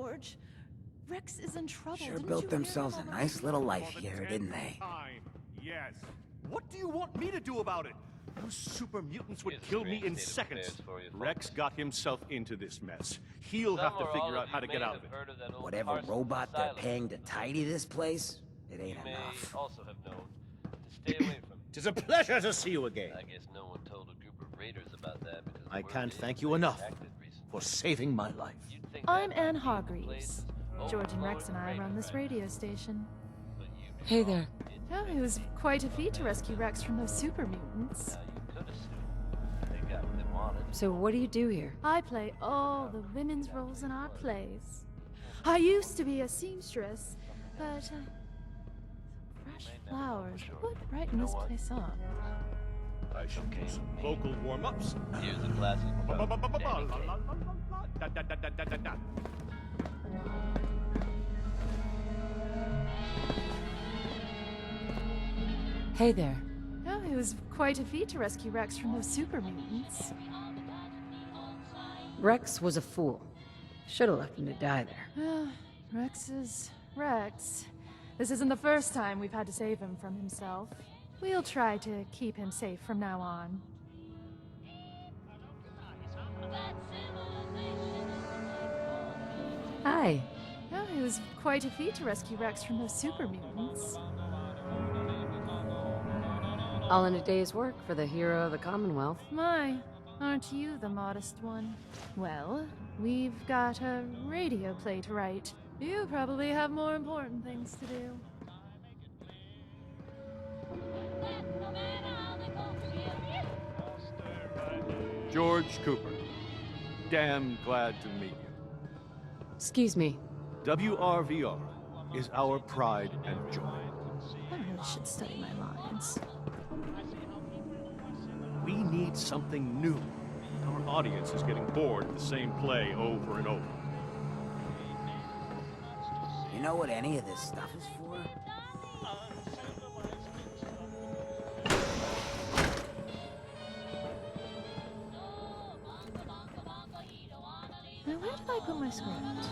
George. Rex is in trouble. Sure Didn't built you hear themselves him a on nice little life For the here, 10th didn't they? time, yes. What do you want me to do about it? Those super mutants would Here's a kill me strange in state of affairs seconds. for you Rex folks. got himself into this mess. He'll Some have to or all figure of out how to you get may out have of it. heard of that old Whatever Parsons robot they're Asylum. paying to tidy this place, it ain't You may enough. also have known to stay away from it. Tis a pleasure to see you again. I guess no one told a group of raiders about that because I the word can't is thank you they enough acted recently. for saving my life. You'd think I'm that might Anne be the Hargreaves. place George and Rex and I overflowing run this right radio station. But you do Hey wrong. there. Oh, it was quite a feat to rescue Rex from those super mutants. Now you could assume they got what they wanted. So what do you do here? I play all the women's roles in our plays. I used to be a seamstress, but fresh flowers would brighten this place up. I should do some vocal warm-ups. Here's a classic from Danny Kaye. Da, da, da, da, da, da, da. Hey there. Oh, it was quite a feat to rescue Rex from those super mutants. Rex was a fool. Should have left him to die there. Rex is Rex. This isn't the first time we've had to save him from himself. We'll try to keep him safe from now on. Hi. Oh, it was quite a feat to rescue Rex from those super mutants. All in a day's work for the hero of the Commonwealth. My, aren't you the modest one? Well, we've got a radio play to write. You probably have more important things to do. George Cooper. Damn glad to meet you. Excuse me. WRVR is our pride and joy. I really should study my lines. We need something new. Our audience is getting bored of the same play over and over. You know what any of this stuff is for? Now, where did I put my script?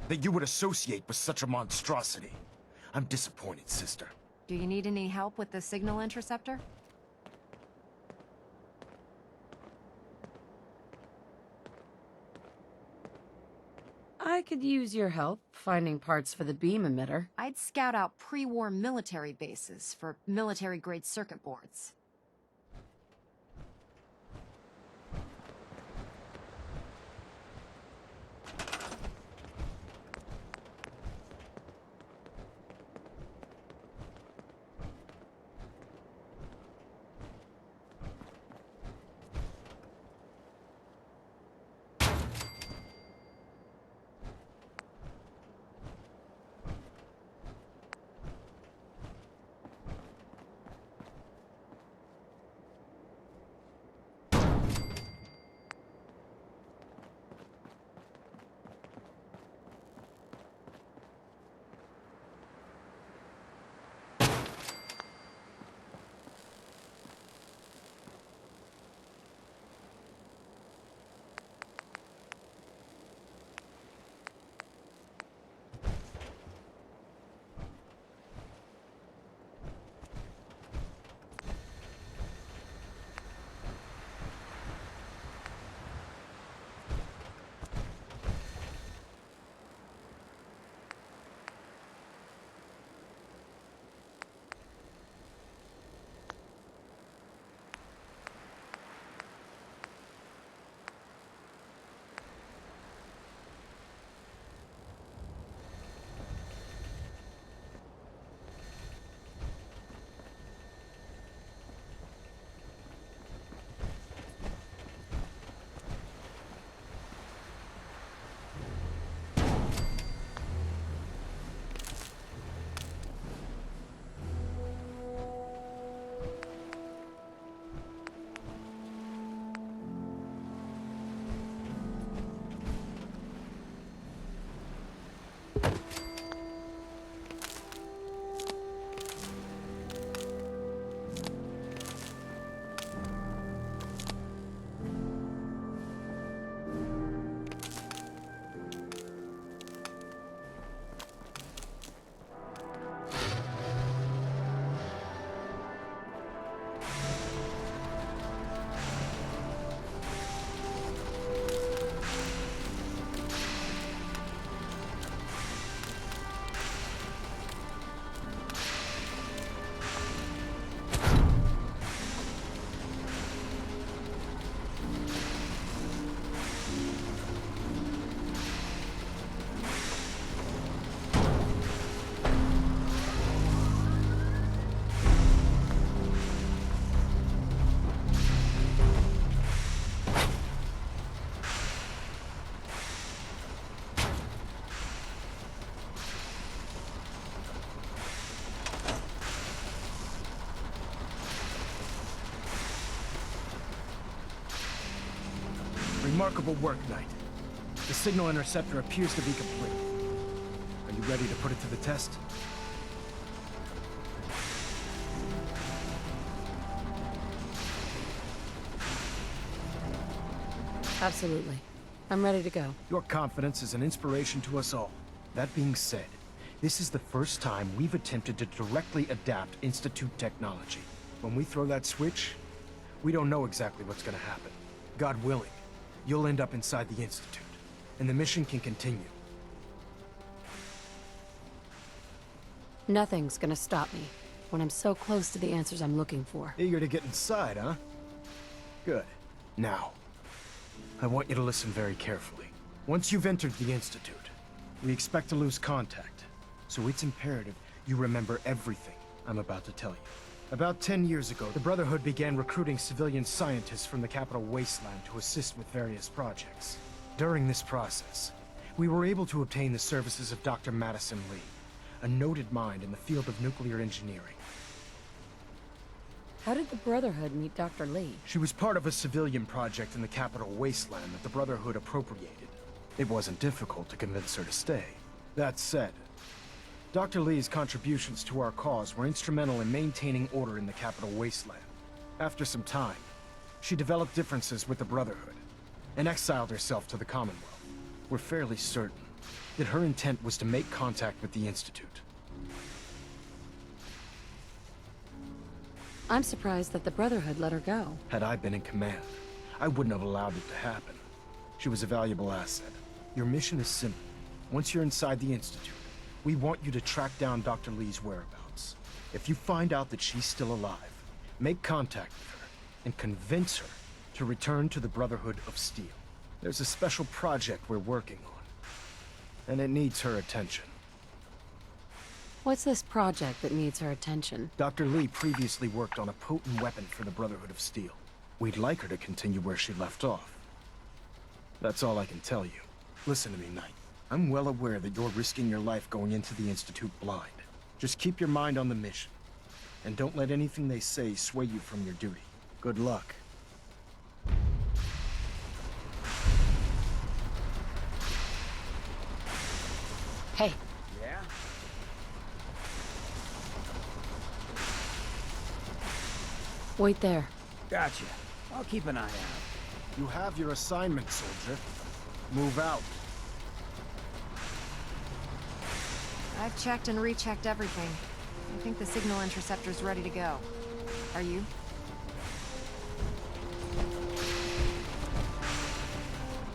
That you would associate with such a monstrosity. I'm disappointed, sister. Do you need any help with the signal interceptor? I could use your help finding parts for the beam emitter. I'd scout out pre-war military bases for military-grade circuit boards. Remarkable work, Knight. The signal interceptor appears to be complete. Are you ready to put it to the test? Absolutely. I'm ready to go. Your confidence is an inspiration to us all. That being said, this is the first time we've attempted to directly adapt Institute technology. When we throw that switch, we don't know exactly what's gonna happen. God willing, you'll end up inside the Institute, and the mission can continue. Nothing's gonna stop me when I'm so close to the answers I'm looking for. Eager to get inside, huh? Good. Now, I want you to listen very carefully. Once you've entered the Institute, we expect to lose contact, so it's imperative you remember everything I'm about to tell you. About 10 years ago, the Brotherhood began recruiting civilian scientists from the Capital Wasteland to assist with various projects. During this process, we were able to obtain the services of Dr. Madison Lee, a noted mind in the field of nuclear engineering. How did the Brotherhood meet Dr. Lee? She was part of a civilian project in the Capital Wasteland that the Brotherhood appropriated. It wasn't difficult to convince her to stay. That said, Dr. Lee's contributions to our cause were instrumental in maintaining order in the Capital Wasteland. After some time, she developed differences with the Brotherhood and exiled herself to the Commonwealth. We're fairly certain that her intent was to make contact with the Institute. I'm surprised that the Brotherhood let her go. Had I been in command, I wouldn't have allowed it to happen. She was a valuable asset. Your mission is simple. Once you're inside the Institute, we want you to track down Dr. Lee's whereabouts. If you find out that she's still alive, make contact with her and convince her to return to the Brotherhood of Steel. There's a special project we're working on, and it needs her attention. What's this project that needs her attention? Dr. Lee previously worked on a potent weapon for the Brotherhood of Steel. We'd like her to continue where she left off. That's all I can tell you. Listen to me, Knight. I'm well aware that you're risking your life going into the Institute blind. Just keep your mind on the mission, and don't let anything they say sway you from your duty. Good luck. Hey, Yeah? wait there. Gotcha. I'll keep an eye out. You have your assignment, soldier. Move out. I've checked and rechecked everything. I think the signal interceptor's ready to go. Are you?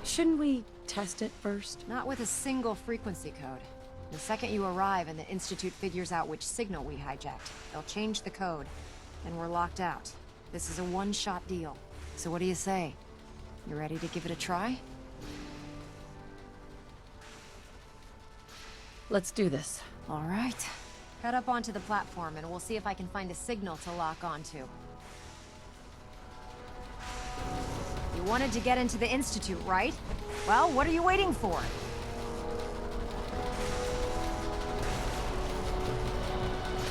Shouldn't we test it first? Not with a single frequency code. The second you arrive and the Institute figures out which signal we hijacked, they'll change the code, and we're locked out. This is a one-shot deal. So what do you say? You ready to give it a try? Let's do this. All right. Head up onto the platform and we'll see if I can find a signal to lock onto. You wanted to get into the Institute, right? Well, what are you waiting for?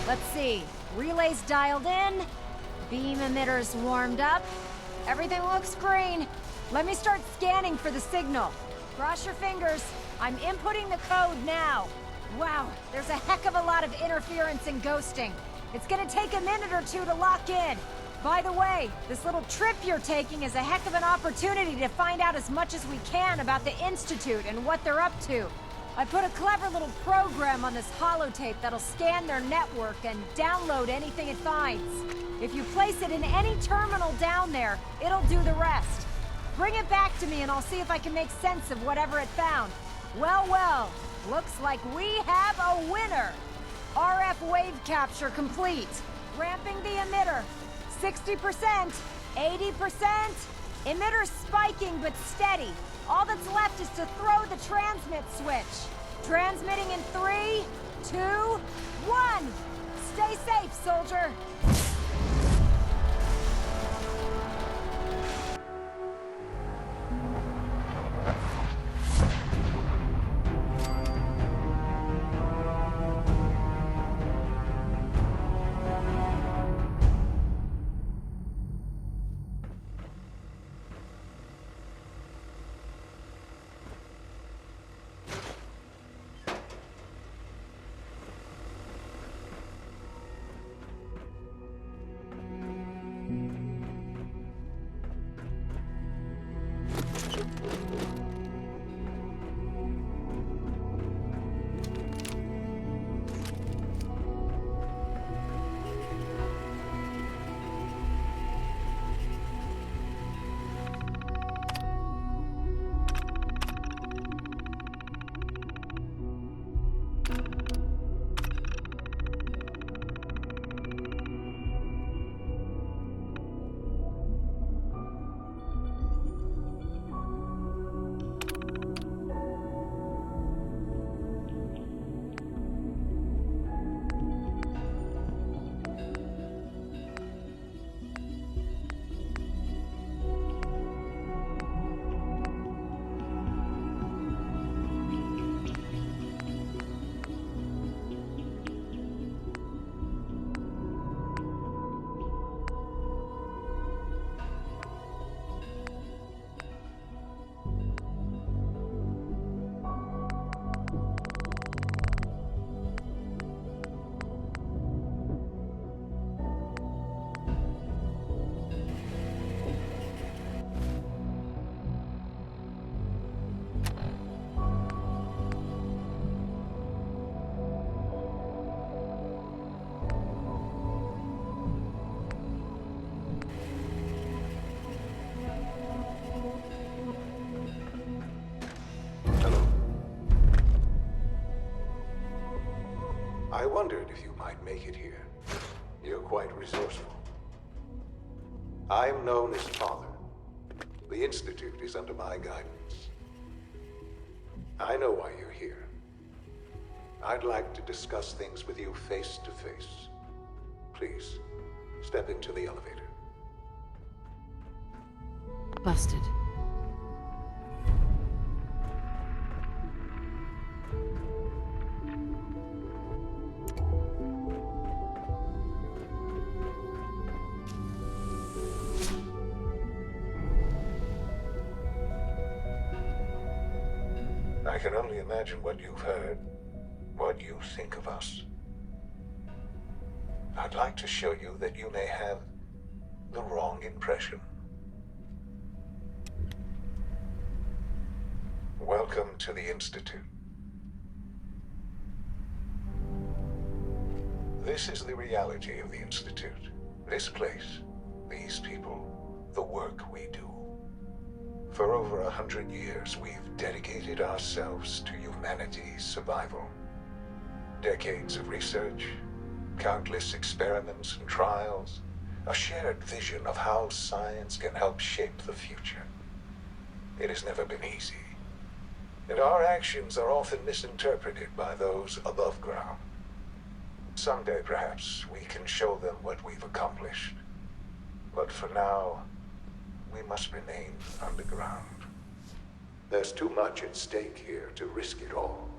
Let's see. Relays dialed in. Beam emitters warmed up. Everything looks green. Let me start scanning for the signal. Cross your fingers. I'm inputting the code now. Wow, there's a heck of a lot of interference and ghosting. It's gonna take a minute or two to lock in. By the way, this little trip you're taking is a heck of an opportunity to find out as much as we can about the Institute and what they're up to. I put a clever little program on this holotape that'll scan their network and download anything it finds. If you place it in any terminal down there, it'll do the rest. Bring it back to me and I'll see if I can make sense of whatever it found. Well, well, looks like we have a winner. RF wave capture complete. Ramping the emitter. 60%, 80%. Emitter spiking but steady. All that's left is to throw the transmit switch. Transmitting in 3, 2, 1. Stay safe, soldier. wondered if you might make it here. You're quite resourceful. I'm known as Father. The Institute is under my guidance. I know why you're here. I'd like to discuss things with you face to face. Please, step into the elevator. Busted. I can only imagine what you've heard, what you think of us. I'd like to show you that you may have the wrong impression. Welcome to the Institute. This is the reality of the Institute. This place, these people, the work we do. For over 100 years, we've dedicated ourselves to humanity's survival. Decades of research, countless experiments and trials, a shared vision of how science can help shape the future. It has never been easy, and our actions are often misinterpreted by those above ground. Someday, perhaps, we can show them what we've accomplished. But for now, we must remain underground. There's too much at stake here to risk it all.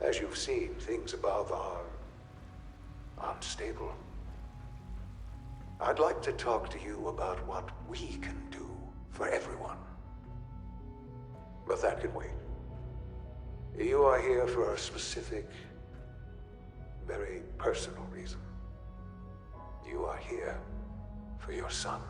As you've seen, things above are unstable. I'd like to talk to you about what we can do for everyone. But that can wait. You are here for a specific, very personal reason. You are here for your son.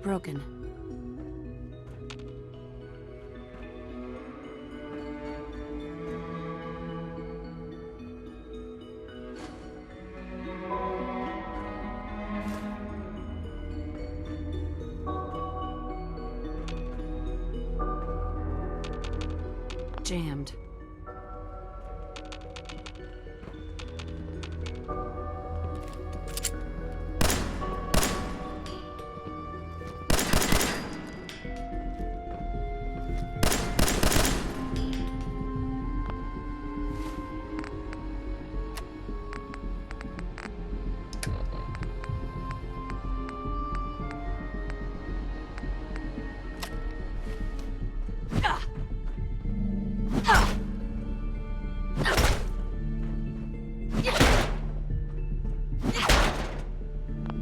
Broken. Jammed.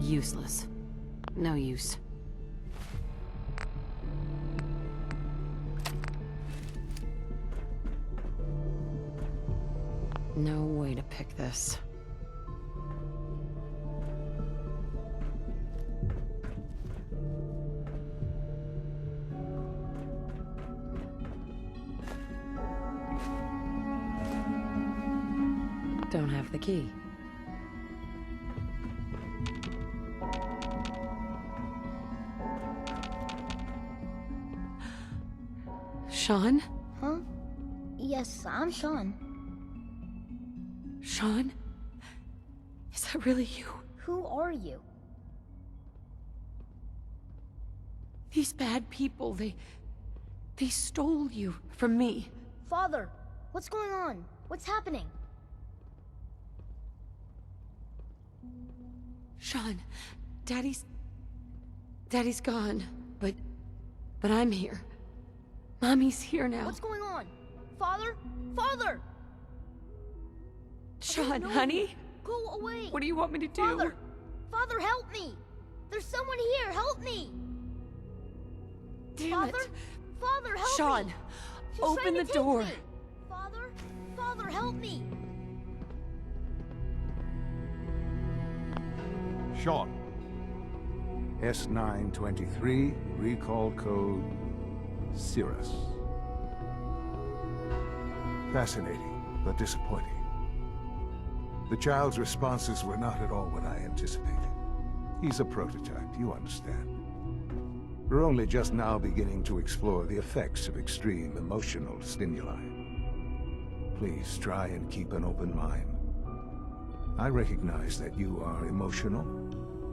Useless. No use. No way to pick this. Don't have the key. Sean? Huh? Yes, I'm Sean. Sean? Is that really you? Who are you? These bad people, they stole you from me. Father, what's going on? What's happening? Sean, Daddy's gone, but I'm here. Mommy's here now. What's going on? Father? Father! Sean, honey? Go away! What do you want me to do? Father! Father, help me! There's someone here! Help me! Damn Father? it. Father, help Sean, me! She's open trying to the take door. me. Father? Father, help me! Sean, S923, recall code Cirrus. Fascinating, but disappointing. The child's responses were not at all what I anticipated. He's a prototype, you understand. We're only just now beginning to explore the effects of extreme emotional stimuli. Please try and keep an open mind. I recognize that you are emotional,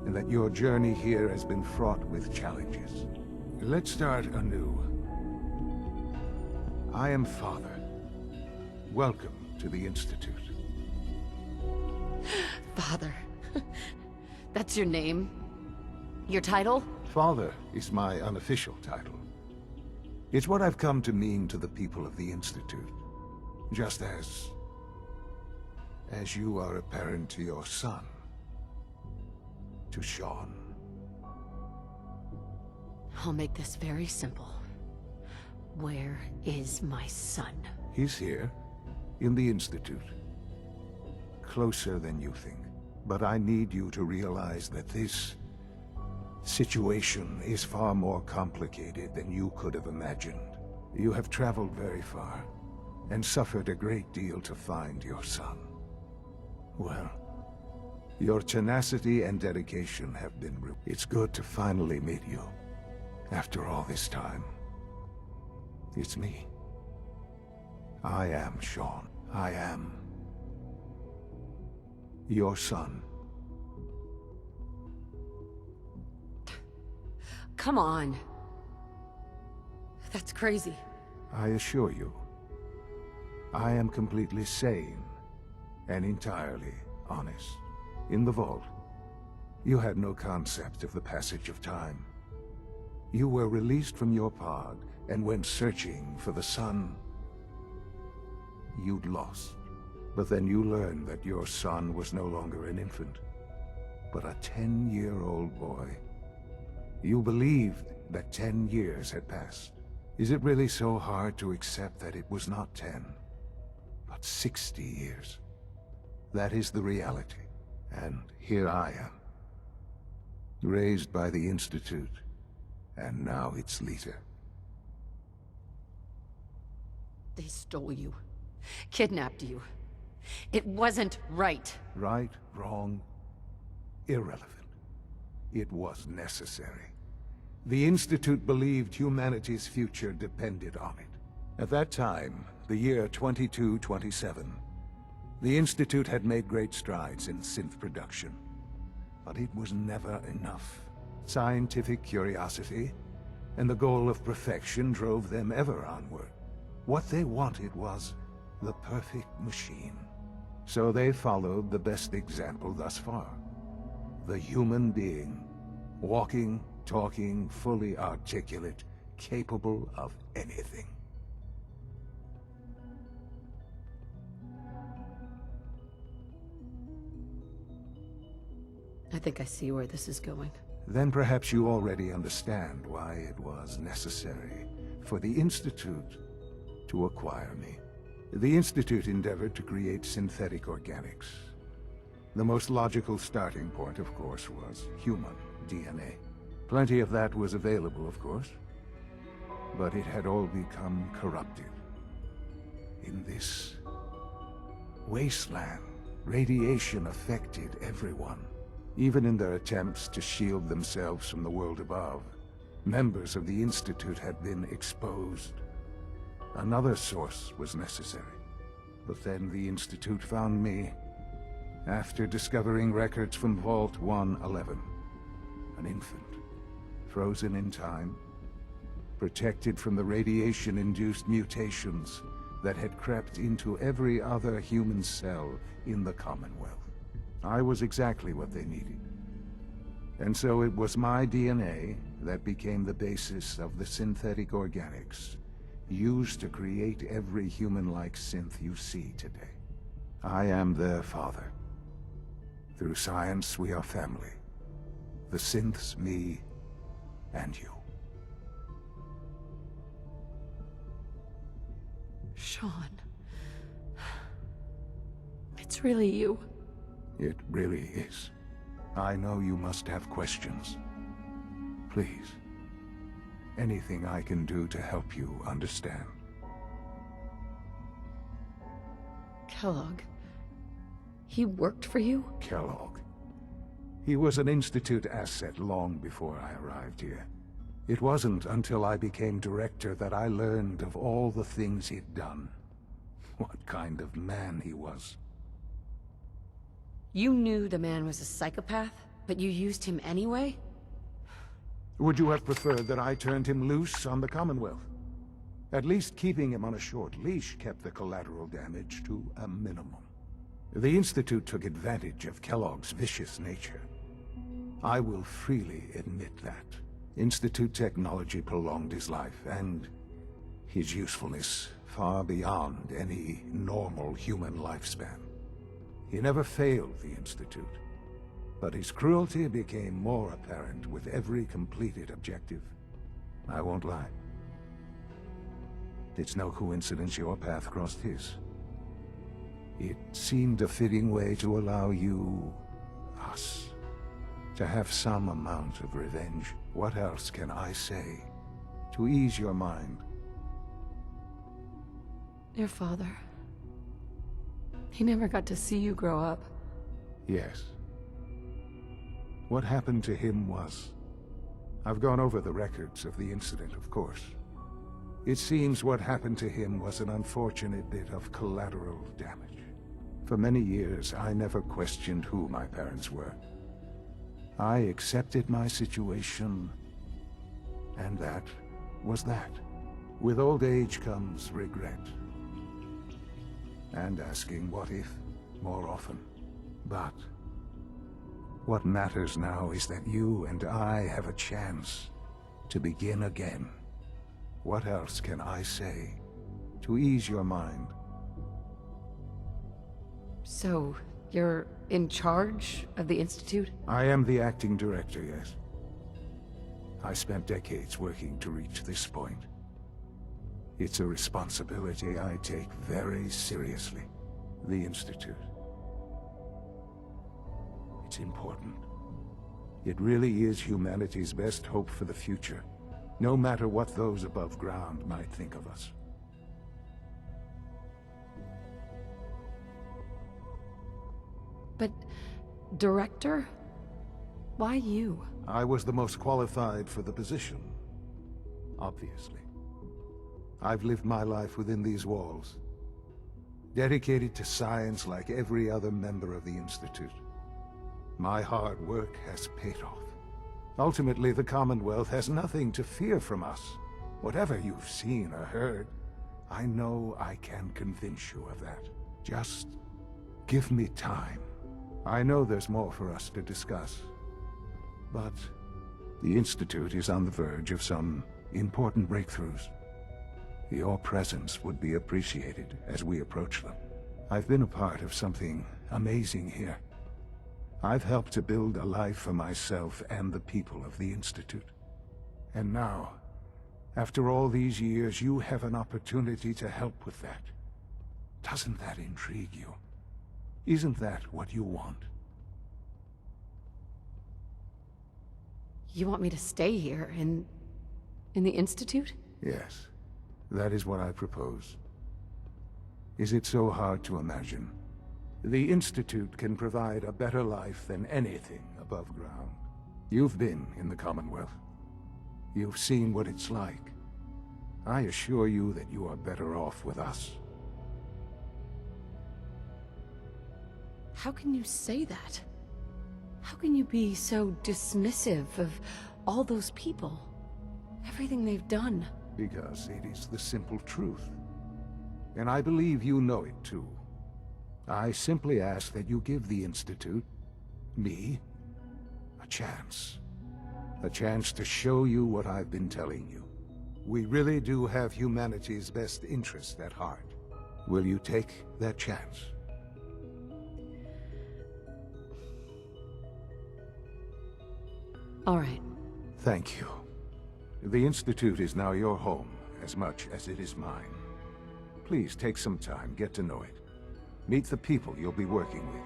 and that your journey here has been fraught with challenges. Let's start anew. I am Father. Welcome to the Institute. Father. That's your name? Your title? Father is my unofficial title. It's what I've come to mean to the people of the Institute. Just as you are a parent to your son. To Sean. I'll make this very simple. Where is my son? He's here, in the Institute. Closer than you think. But I need you to realize that this situation is far more complicated than you could have imagined. You have traveled very far, and suffered a great deal to find your son. Well, your tenacity and dedication have been It's good to finally meet you. After all this time. It's me. I am Sean. I am your son. Come on. That's crazy. I assure you, I am completely sane and entirely honest. In the vault, you had no concept of the passage of time. You were released from your pod and went searching for the son you'd lost. But then you learned that your son was no longer an infant, but a 10-year-old boy. You believed that 10 years had passed. Is it really so hard to accept that it was not 10, but 60 years? That is the reality, and here I am. Raised by the Institute, and now its leader. They stole you. Kidnapped you. It wasn't right. Right, wrong, irrelevant. It was necessary. The Institute believed humanity's future depended on it. At that time, the year 2227, the Institute had made great strides in synth production. But it was never enough. Scientific curiosity and the goal of perfection drove them ever onward. What they wanted was the perfect machine. So they followed the best example thus far. The human being. Walking, talking, fully articulate, capable of anything. I think I see where this is going. Then perhaps you already understand why it was necessary for the Institute to acquire me. The Institute endeavored to create synthetic organics. The most logical starting point, of course, was human DNA. Plenty of that was available, of course, but it had all become corrupted. In this wasteland, radiation affected everyone. Even in their attempts to shield themselves from the world above, members of the Institute had been exposed. Another source was necessary. But then the Institute found me, after discovering records from Vault 111. An infant, frozen in time, protected from the radiation-induced mutations that had crept into every other human cell in the Commonwealth. I was exactly what they needed. And so it was my DNA that became the basis of the synthetic organics used to create every human-like synth you see today. I am their father. Through science, we are family. The synths, me, and you. Sean. It's really you. It really is. I know you must have questions. Please. Anything I can do to help you understand. Kellogg. He worked for you? Kellogg. He was an Institute asset long before I arrived here. It wasn't until I became director that I learned of all the things he'd done. What kind of man he was. You knew the man was a psychopath, but you used him anyway? Would you have preferred that I turned him loose on the Commonwealth? At least keeping him on a short leash kept the collateral damage to a minimum. The Institute took advantage of Kellogg's vicious nature. I will freely admit that. Institute technology prolonged his life, and his usefulness far beyond any normal human lifespan. He never failed the Institute, but his cruelty became more apparent with every completed objective. I won't lie. It's no coincidence your path crossed his. It seemed a fitting way to allow you, us, to have some amount of revenge. What else can I say to ease your mind? Your father. He never got to see you grow up. Yes. What happened to him was... I've gone over the records of the incident, of course. It seems what happened to him was an unfortunate bit of collateral damage. For many years, I never questioned who my parents were. I accepted my situation, and that was that. With old age comes regret. And asking what if more often. But what matters now is that you and I have a chance to begin again. What else can I say to ease your mind? So, you're in charge of the Institute? I am the acting director, yes. I spent decades working to reach this point. It's a responsibility I take very seriously. The Institute. It's important. It really is humanity's best hope for the future, no matter what those above ground might think of us. But... Director? Why you? I was the most qualified for the position. Obviously. I've lived my life within these walls. Dedicated to science like every other member of the Institute. My hard work has paid off. Ultimately, the Commonwealth has nothing to fear from us. Whatever you've seen or heard, I know I can convince you of that. Just give me time. I know there's more for us to discuss. But the Institute is on the verge of some important breakthroughs. Your presence would be appreciated as we approach them. I've been a part of something amazing here. I've helped to build a life for myself and the people of the Institute. And now, after all these years, you have an opportunity to help with that. Doesn't that intrigue you? Isn't that what you want? You want me to stay here, in the Institute? Yes. That is what I propose. Is it so hard to imagine? The Institute can provide a better life than anything above ground. You've been in the Commonwealth. You've seen what it's like. I assure you that you are better off with us. How can you say that? How can you be so dismissive of all those people? Everything they've done? Because it is the simple truth. And I believe you know it too. I simply ask that you give the Institute, me, a chance. A chance to show you what I've been telling you. We really do have humanity's best interest at heart. Will you take that chance? All right. Thank you. The Institute is now your home, as much as it is mine. Please take some time, get to know it. Meet the people you'll be working with.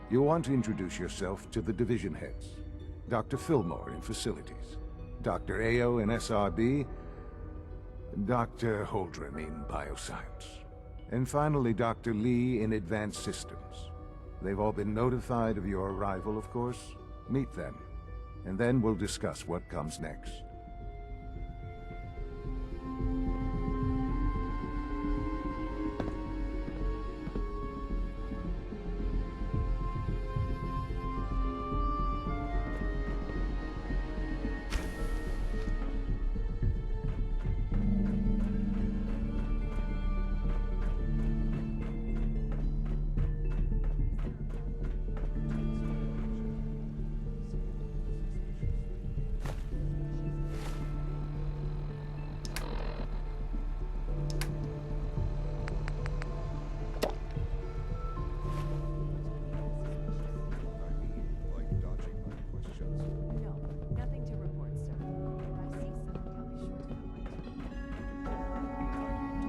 You'll want to introduce yourself to the division heads. Dr. Fillmore in facilities. Dr. Ayo in SRB, Dr. Holdren in Bioscience, and finally Dr. Lee in Advanced Systems. They've all been notified of your arrival, of course. Meet them, and then we'll discuss what comes next. No, nothing to report, sir. If I see something, I'll be sure to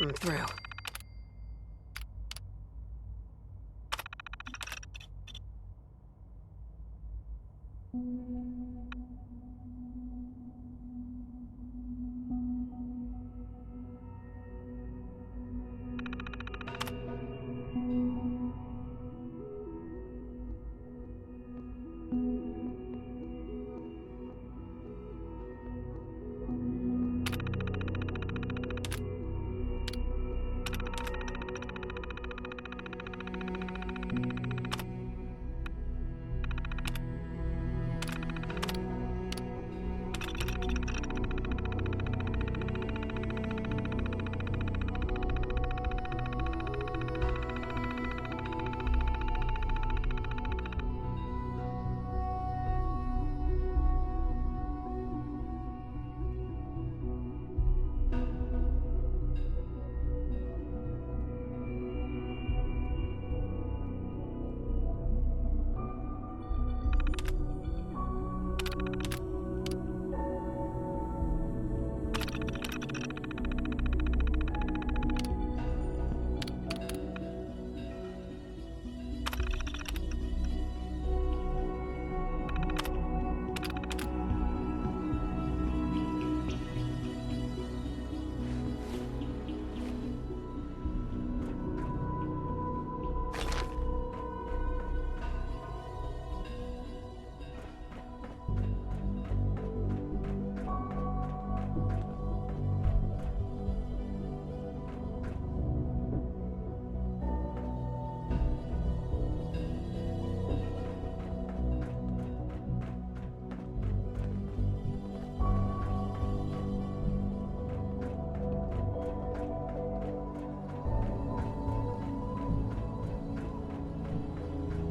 I'm through.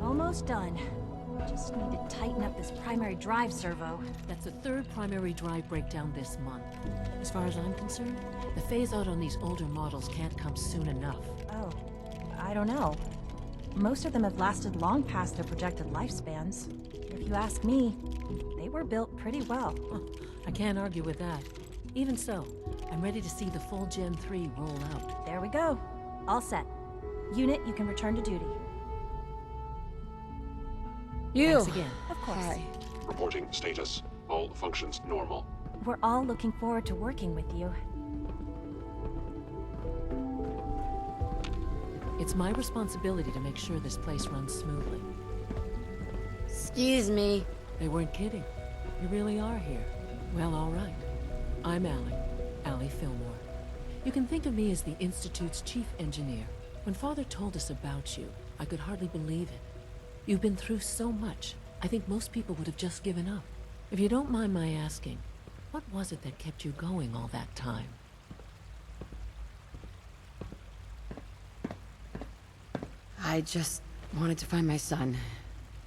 Almost done. Just need to tighten up this primary drive servo. That's the third primary drive breakdown this month. As far as I'm concerned, the phase-out on these older models can't come soon enough. Oh, I don't know. Most of them have lasted long past their projected lifespans. If you ask me, they were built pretty well. Huh, I can't argue with that. Even so, I'm ready to see the full Gen 3 roll out. There we go. All set. Unit, you can return to duty. Thanks again. Of course. Hi. Reporting status. All functions normal. We're all looking forward to working with you. It's my responsibility to make sure this place runs smoothly. Excuse me. They weren't kidding. You really are here. Well, all right. I'm Allie Fillmore. You can think of me as the Institute's chief engineer. When Father told us about you, I could hardly believe it. You've been through so much, I think most people would have just given up. If you don't mind my asking, what was it that kept you going all that time? I just wanted to find my son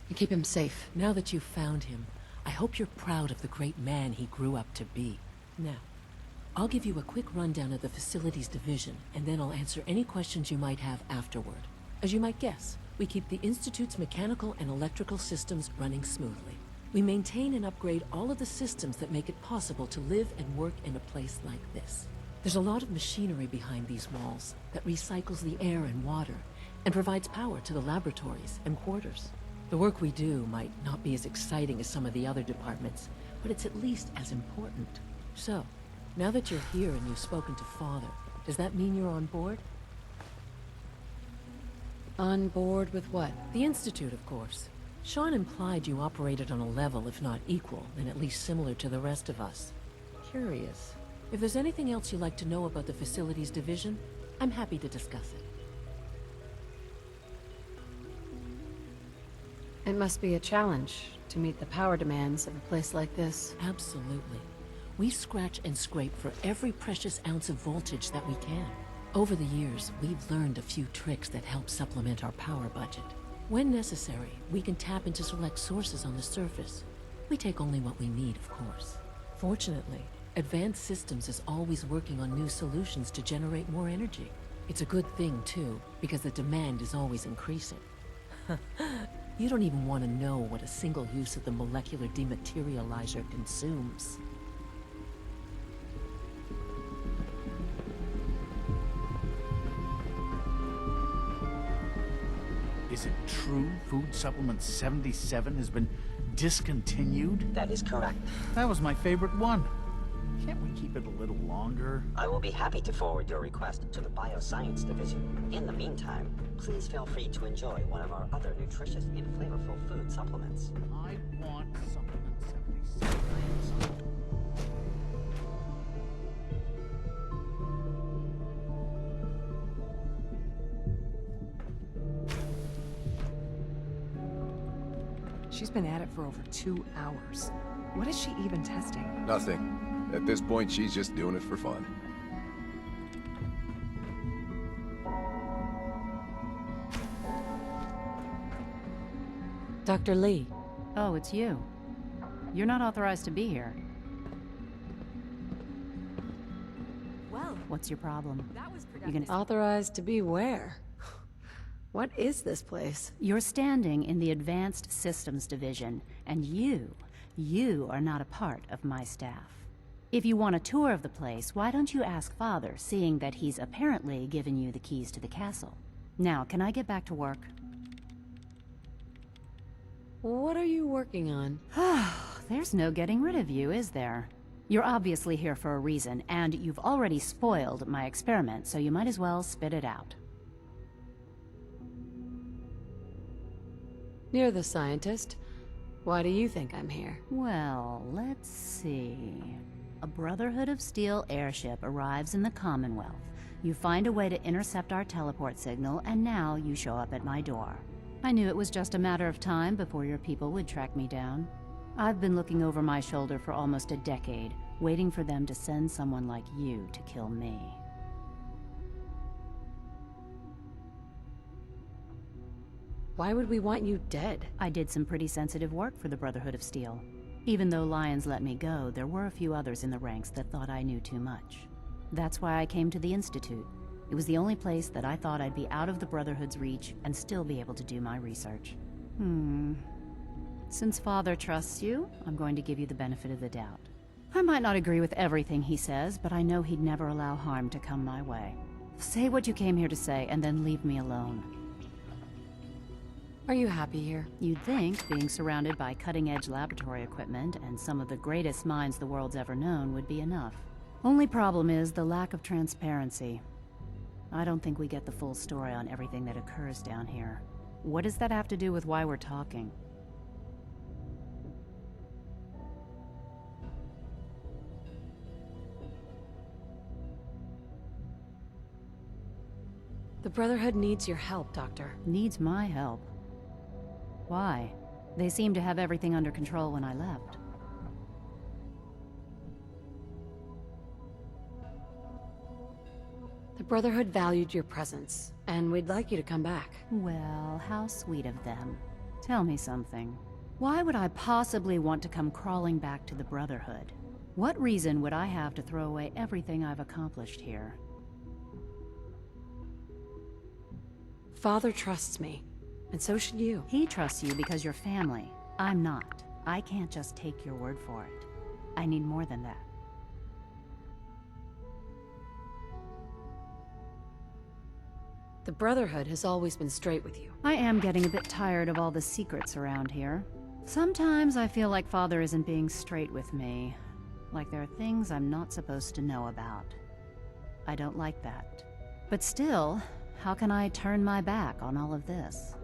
and keep him safe. Now that you've found him, I hope you're proud of the great man he grew up to be. Now, I'll give you a quick rundown of the facilities division, and then I'll answer any questions you might have afterward. As you might guess, we keep the Institute's mechanical and electrical systems running smoothly. We maintain and upgrade all of the systems that make it possible to live and work in a place like this. There's a lot of machinery behind these walls that recycles the air and water, and provides power to the laboratories and quarters. The work we do might not be as exciting as some of the other departments, but it's at least as important. So, now that you're here and you've spoken to Father, does that mean you're on board? On board with what? The Institute, of course. Sean implied you operated on a level, if not equal, then at least similar to the rest of us. Curious. If there's anything else you'd like to know about the Facilities Division, I'm happy to discuss it. It must be a challenge to meet the power demands of a place like this. Absolutely. We scratch and scrape for every precious ounce of voltage that we can. Over the years, we've learned a few tricks that help supplement our power budget. When necessary, we can tap into select sources on the surface. We take only what we need, of course. Fortunately, Advanced Systems is always working on new solutions to generate more energy. It's a good thing, too, because the demand is always increasing. You don't even want to know what a single use of the molecular dematerializer consumes. Is it true Food Supplement 77 has been discontinued? That is correct. That was my favorite one. Can't we keep it a little longer? I will be happy to forward your request to the Bioscience Division. In the meantime, please feel free to enjoy one of our other nutritious and flavorful food supplements. I want Supplement 77. She's been at it for over 2 hours. What is she even testing? Nothing. At this point, she's just doing it for fun. Dr. Lee. Oh, it's you. You're not authorized to be here. Well, what's your problem? That was You gonna... Authorized to be where? What is this place? You're standing in the Advanced Systems Division, and you are not a part of my staff. If you want a tour of the place, why don't you ask Father, seeing that he's apparently given you the keys to the castle? Now, can I get back to work? What are you working on? There's no getting rid of you, is there? You're obviously here for a reason, and you've already spoiled my experiment, so you might as well spit it out. You're the scientist. Why do you think I'm here? Well, let's see. A Brotherhood of Steel airship arrives in the Commonwealth. You find a way to intercept our teleport signal, and now you show up at my door. I knew it was just a matter of time before your people would track me down. I've been looking over my shoulder for almost a decade, waiting for them to send someone like you to kill me. Why would we want you dead? I did some pretty sensitive work for the Brotherhood of Steel. Even though Lyons let me go, there were a few others in the ranks that thought I knew too much. That's why I came to the Institute. It was the only place that I thought I'd be out of the Brotherhood's reach and still be able to do my research. Since Father trusts you, I'm going to give you the benefit of the doubt. I might not agree with everything he says, but I know he'd never allow harm to come my way. Say what you came here to say, and then leave me alone. Are you happy here? You'd think being surrounded by cutting-edge laboratory equipment and some of the greatest minds the world's ever known would be enough. Only problem is the lack of transparency. I don't think we get the full story on everything that occurs down here. What does that have to do with why we're talking? The Brotherhood needs your help, Doctor. Needs my help? Why? They seemed to have everything under control when I left. The Brotherhood valued your presence, and we'd like you to come back. Well, how sweet of them. Tell me something. Why would I possibly want to come crawling back to the Brotherhood? What reason would I have to throw away everything I've accomplished here? Father trusts me, and so should you. He trusts you because you're family. I'm not. I can't just take your word for it. I need more than that. The Brotherhood has always been straight with you. I am getting a bit tired of all the secrets around here. Sometimes I feel like Father isn't being straight with me. Like there are things I'm not supposed to know about. I don't like that. But still, how can I turn my back on all of this?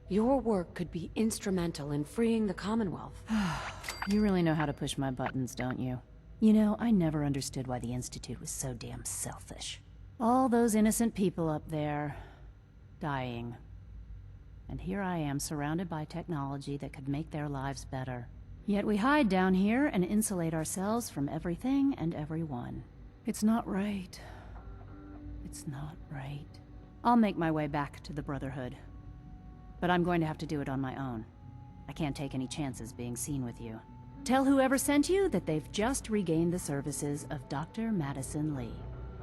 Your work could be instrumental in freeing the Commonwealth. You really know how to push my buttons, don't you? You know, I never understood why the Institute was so damn selfish. All those innocent people up there, dying. And here I am surrounded by technology that could make their lives better. Yet we hide down here and insulate ourselves from everything and everyone. It's not right. It's not right. I'll make my way back to the Brotherhood. But I'm going to have to do it on my own. I can't take any chances being seen with you. Tell whoever sent you that they've just regained the services of Dr. Madison Lee.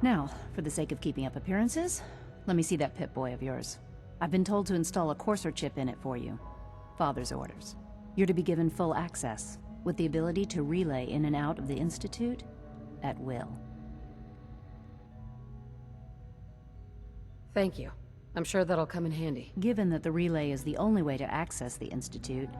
Now, for the sake of keeping up appearances, let me see that Pip-Boy of yours. I've been told to install a Courser chip in it for you. Father's orders. You're to be given full access, with the ability to relay in and out of the Institute at will. Thank you. I'm sure that'll come in handy. Given that the relay is the only way to access the Institute,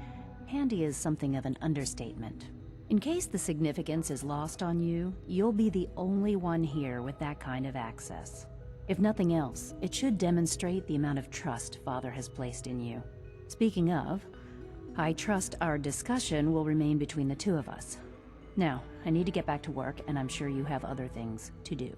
handy is something of an understatement. In case the significance is lost on you, you'll be the only one here with that kind of access. If nothing else, it should demonstrate the amount of trust Father has placed in you. Speaking of, I trust our discussion will remain between the two of us. Now, I need to get back to work, and I'm sure you have other things to do.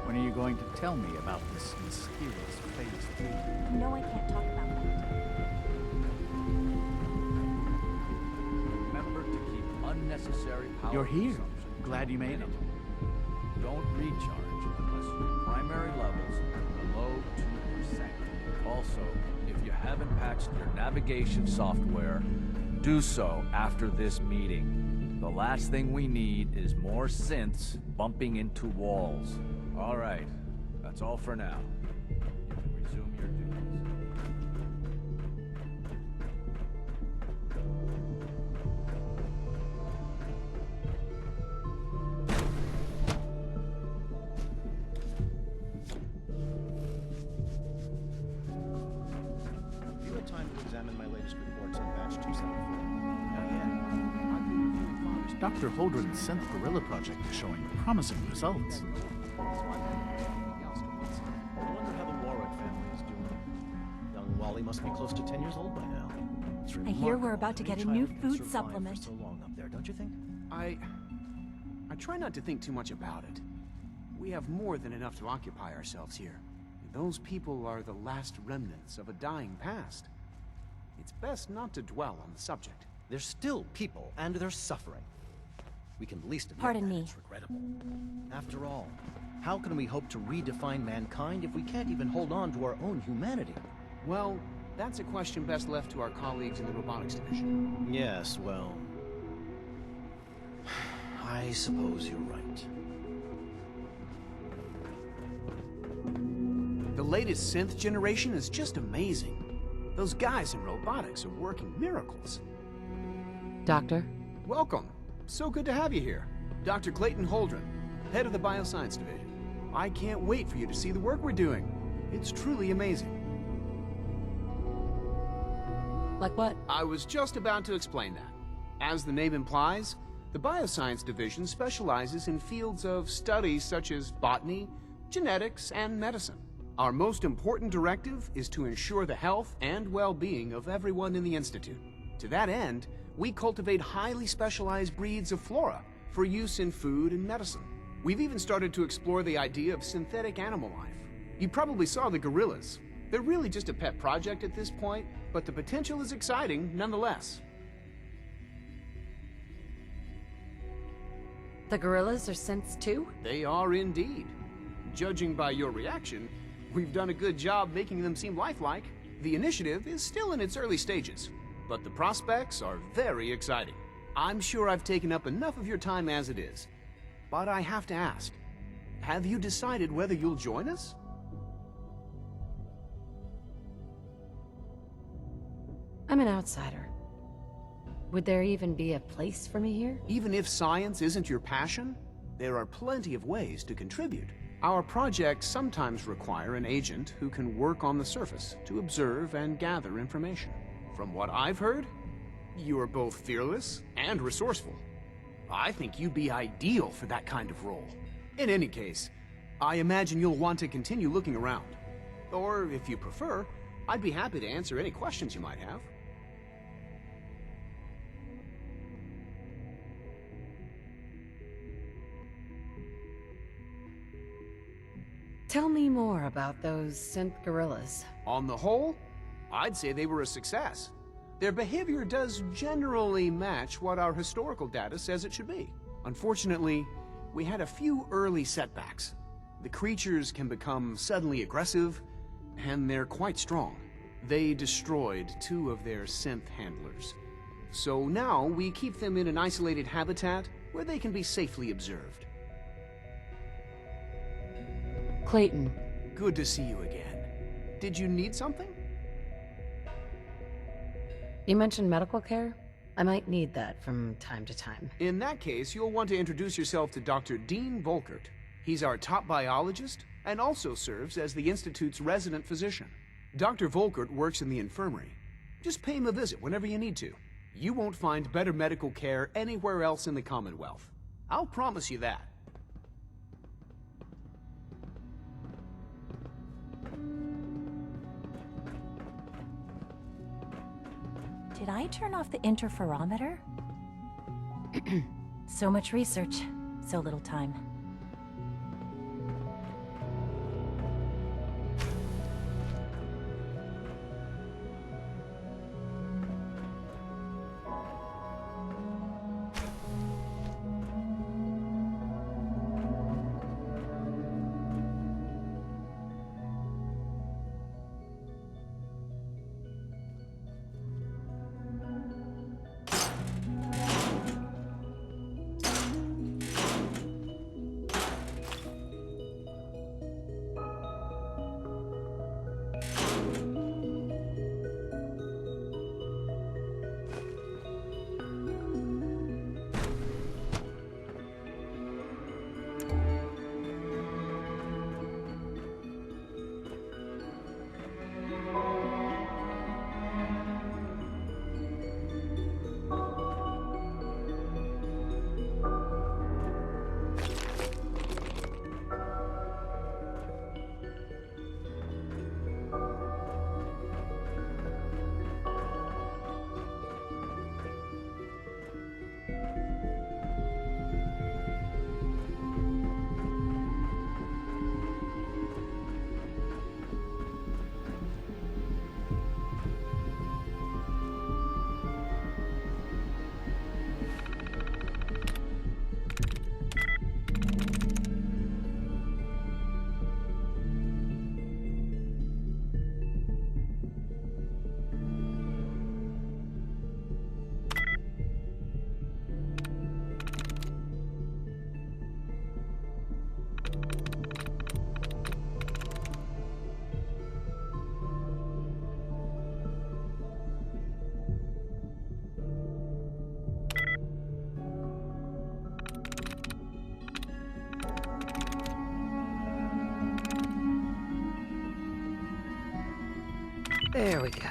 When are you going to tell me about this mysterious Phase 3? No, I can't talk about that. Remember to keep unnecessary power. You're here. consumption Glad you made it. minimum. Don't recharge unless your primary levels are below 2%. Also, if you haven't patched your navigation software, do so after this meeting. The last thing we need is more synths bumping into walls. All right, that's all for now. You can resume your duties. Have you had time to examine my latest reports on batch 274? Not yet. I've been reviewing Father's Dr. Holdren's Synth Gorilla project is showing promising results. I wonder how the Warwick family is doing. Young Wally must be close to 10 years old by now. It's I hear we're remarkable about to that get a any new child can food survive supplement. For so long up there, don't you think? I try not to think too much about it. We have more than enough to occupy ourselves here. Those people are the last remnants of a dying past. It's best not to dwell on the subject. They're still people, and they're suffering. We can at least admit Pardon that me. it's regrettable. After all, how can we hope to redefine mankind if we can't even hold on to our own humanity? Well, that's a question best left to our colleagues in the robotics division. Yes, well... I suppose you're right. The latest synth generation is just amazing. Those guys in robotics are working miracles. Doctor? Welcome. So good to have you here. Dr. Clayton Holdren, head of the Bioscience Division. I can't wait for you to see the work we're doing. It's truly amazing. Like what? I was just about to explain that. As the name implies, the Bioscience Division specializes in fields of studies such as botany, genetics, and medicine. Our most important directive is to ensure the health and well-being of everyone in the Institute. To that end, we cultivate highly specialized breeds of flora for use in food and medicine. We've even started to explore the idea of synthetic animal life. You probably saw the gorillas. They're really just a pet project at this point, but the potential is exciting nonetheless. The gorillas are synths too? They are indeed. Judging by your reaction, we've done a good job making them seem lifelike. The initiative is still in its early stages, but the prospects are very exciting. I'm sure I've taken up enough of your time as it is, but I have to ask, have you decided whether you'll join us? I'm an outsider. Would there even be a place for me here? Even if science isn't your passion, there are plenty of ways to contribute. Our projects sometimes require an agent who can work on the surface to observe and gather information. From what I've heard, you are both fearless and resourceful. I think you'd be ideal for that kind of role. In any case, I imagine you'll want to continue looking around. Or, if you prefer, I'd be happy to answer any questions you might have. Tell me more about those synth gorillas. On the whole, I'd say they were a success. Their behavior does generally match what our historical data says it should be. Unfortunately, we had a few early setbacks. The creatures can become suddenly aggressive, and they're quite strong. They destroyed 2 of their synth handlers. So now we keep them in an isolated habitat where they can be safely observed. Clayton. Good to see you again. Did you need something? You mentioned medical care? I might need that from time to time. In that case, you'll want to introduce yourself to Dr. Dean Volkert. He's our top biologist and also serves as the Institute's resident physician. Dr. Volkert works in the infirmary. Just pay him a visit whenever you need to. You won't find better medical care anywhere else in the Commonwealth. I'll promise you that. Did I turn off the interferometer? So much research, so little time. There we go.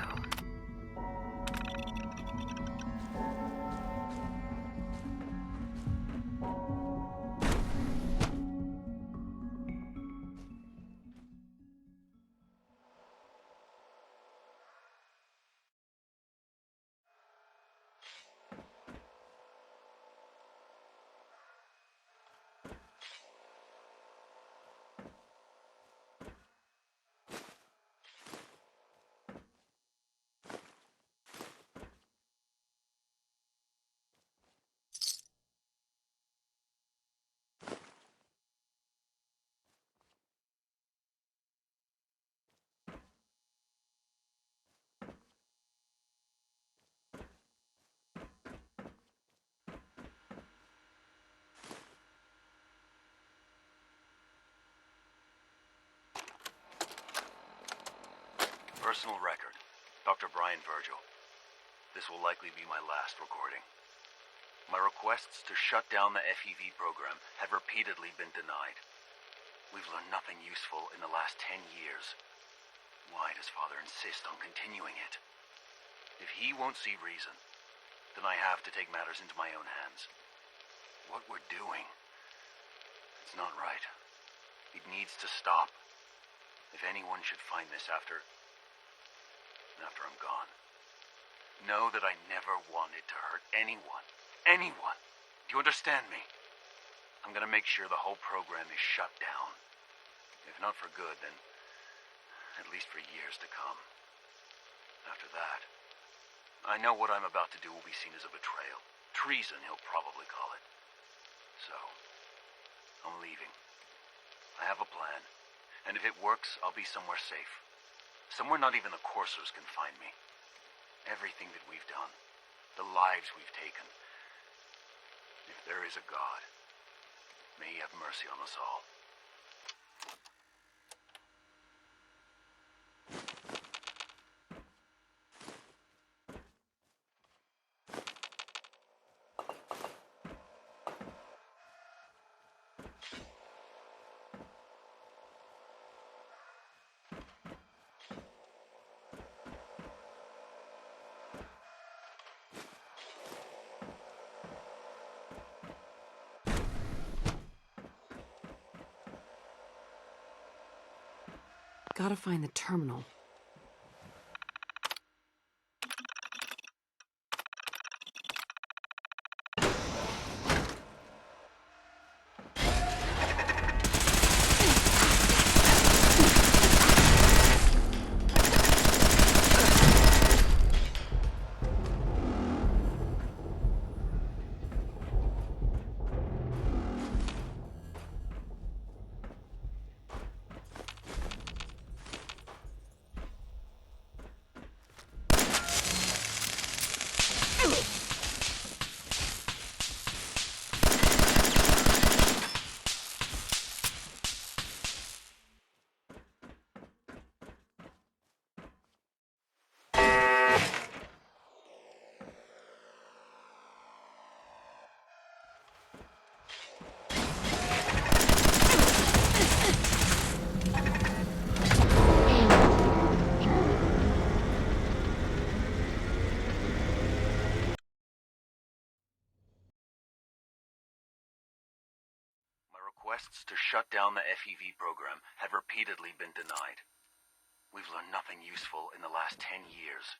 personal record, Dr. Brian Virgil. This will likely be my last recording. My requests to shut down the FEV program have repeatedly been denied. We've learned nothing useful in the last 10 years. Why does Father insist on continuing it? If he won't see reason, then I have to take matters into my own hands. What we're doing, it's not right. It needs to stop. If anyone should find this after I'm gone, know that I never wanted to hurt anyone. Anyone. Do you understand me? I'm gonna make sure the whole program is shut down. If not for good, then at least for years to come. After that, I know what I'm about to do will be seen as a betrayal. Treason, he'll probably call it. So, I'm leaving. I have a plan, and if it works, I'll be somewhere safe. Somewhere not even the coursers can find me. Everything that we've done, the lives we've taken. If there is a God, may he have mercy on us all. Gotta find the terminal. Requests to shut down the FEV program have repeatedly been denied. We've learned nothing useful in the last 10 years.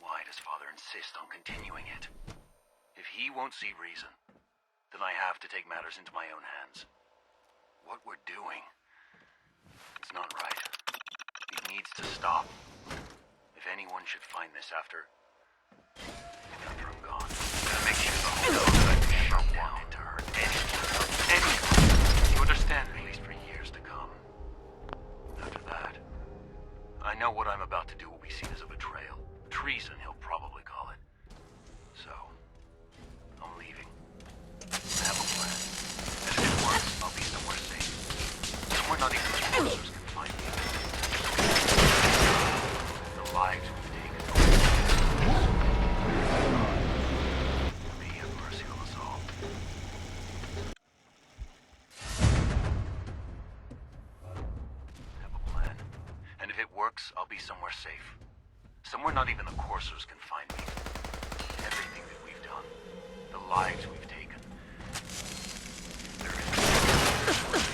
Why does Father insist on continuing it? If he won't see reason, then I have to take matters into my own hands. What we're doing, it's not right. It needs to stop. If anyone should find this after I'm gone, I'm gonna make sure the whole thing is shut down to hurt anyone. You understand me? At least for years to come. After that, I know what I'm about to do will be seen as a betrayal. Treason, he'll probably call it. So, I'm leaving. I have a plan. And if it works, I'll be somewhere safe. Somewhere not even the coursers can find me. The lives we've taken. May he have mercy on us all. Have a plan. And if it works, I'll be somewhere safe. Somewhere not even the coursers can find me. Everything that we've done, the lives we've taken. There is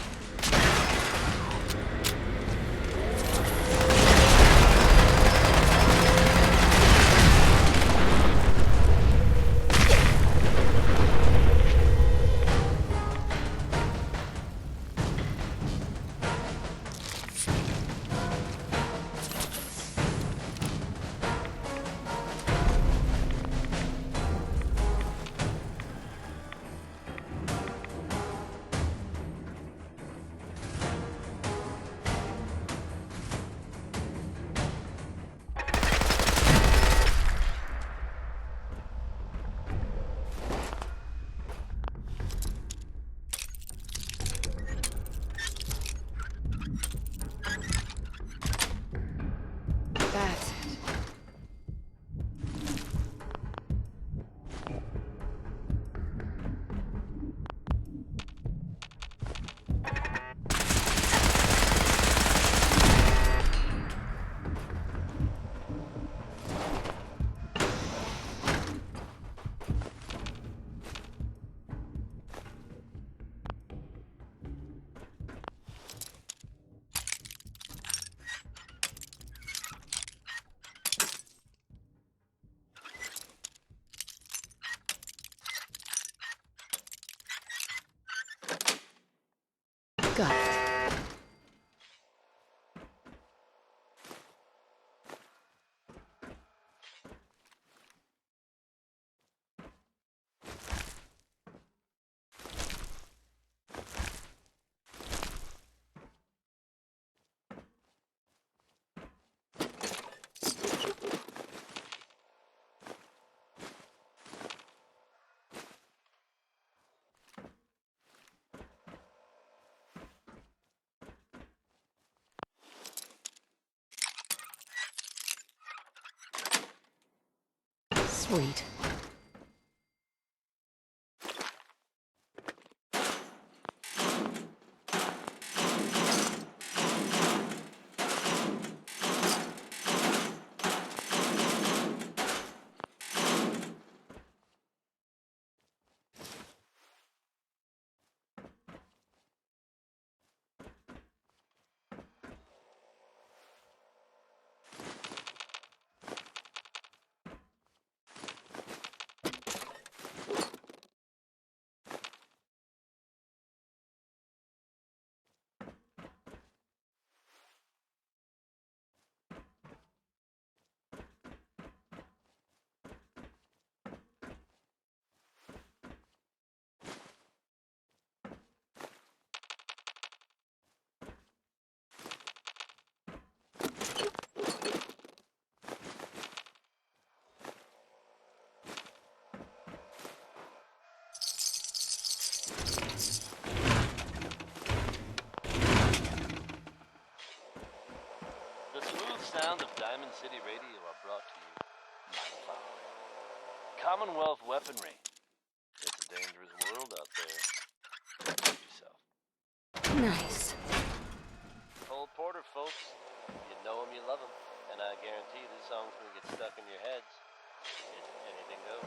Got it. Sweet. The smooth sounds of Diamond City Radio are brought to you by the following. Commonwealth weaponry. It's a dangerous world out there. Protect yourself. Nice. Cole Porter, folks. You know him, you love him. And I guarantee this song's gonna get stuck in your heads. It's anything goes.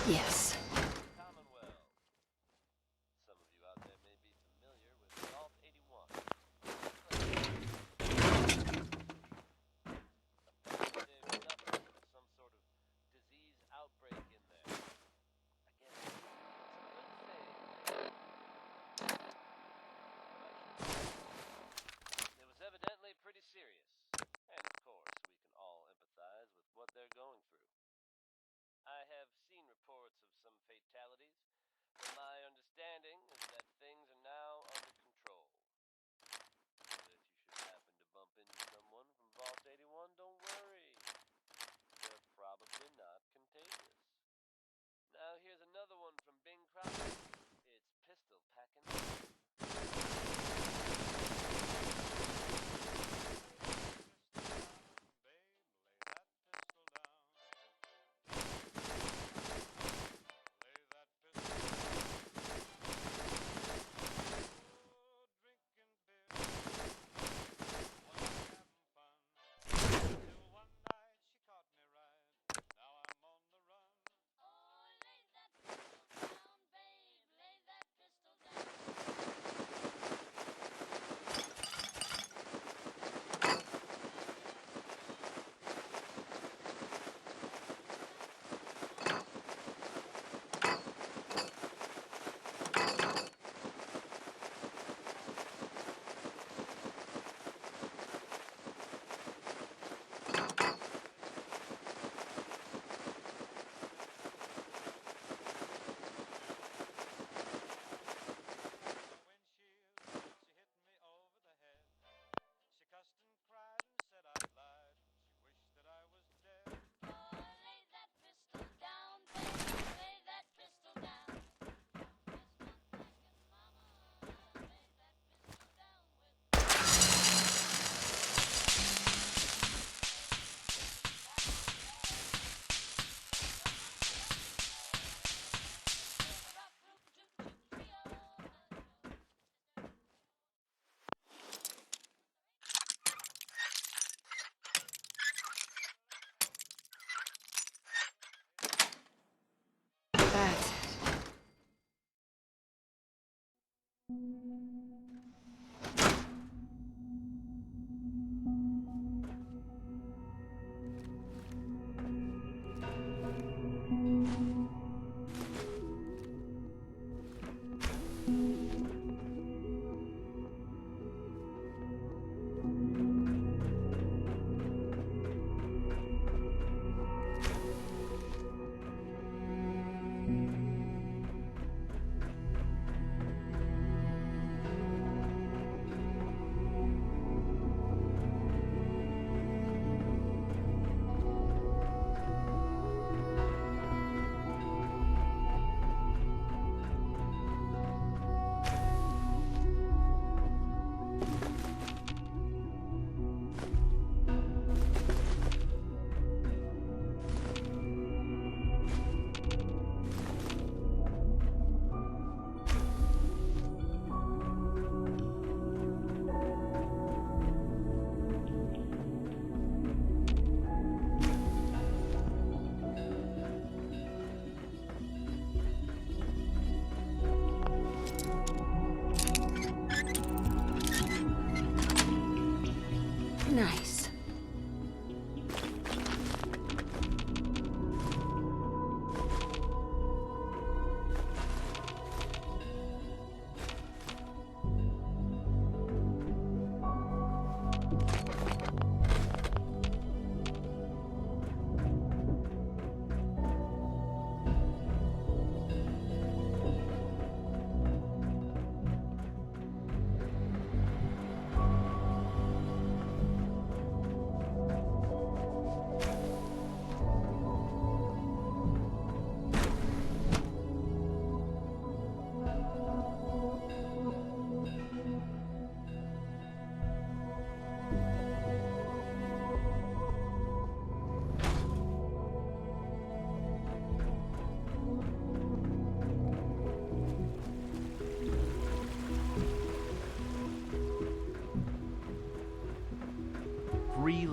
Yes. Commonwealth. Some of you out there may be familiar with Vault 81. Apparently they've suffered some sort of disease outbreak in there. I guess it's a good thing. It was evidently pretty serious. And of course, we can all empathize with what they're going through. I have seen reports of some fatalities, but my understanding is that things are now under control. But if you should happen to bump into someone from Vault 81, don't worry. They're probably not contagious. Now here's another one from Bing Crosby. It's pistol packing.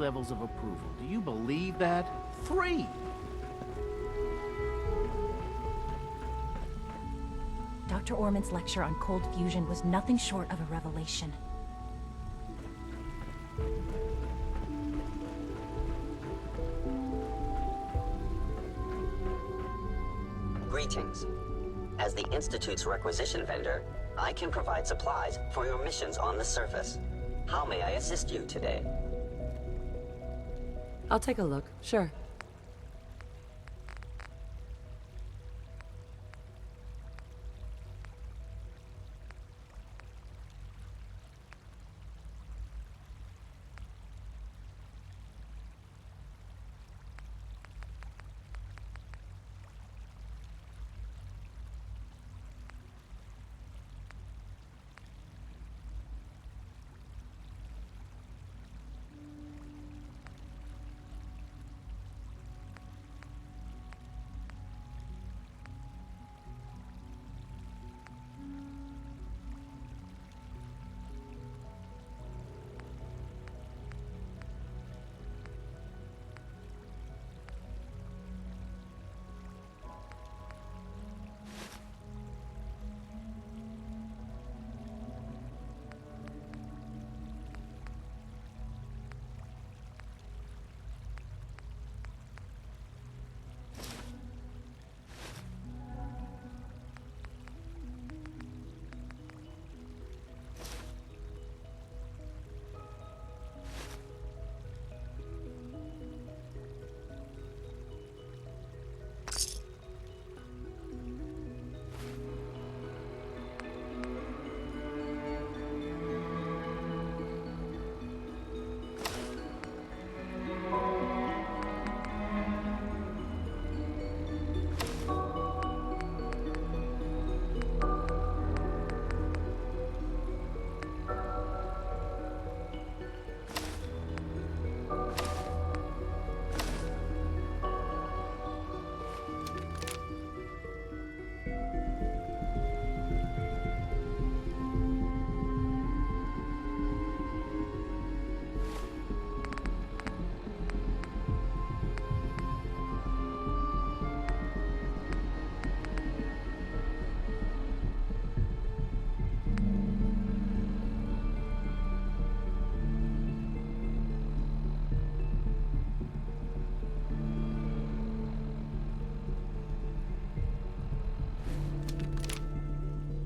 levels of approval. Do you believe that? 3! Dr. Orman's lecture on cold fusion was nothing short of a revelation. Greetings. As the Institute's requisition vendor, I can provide supplies for your missions on the surface. How may I assist you today? I'll take a look, sure.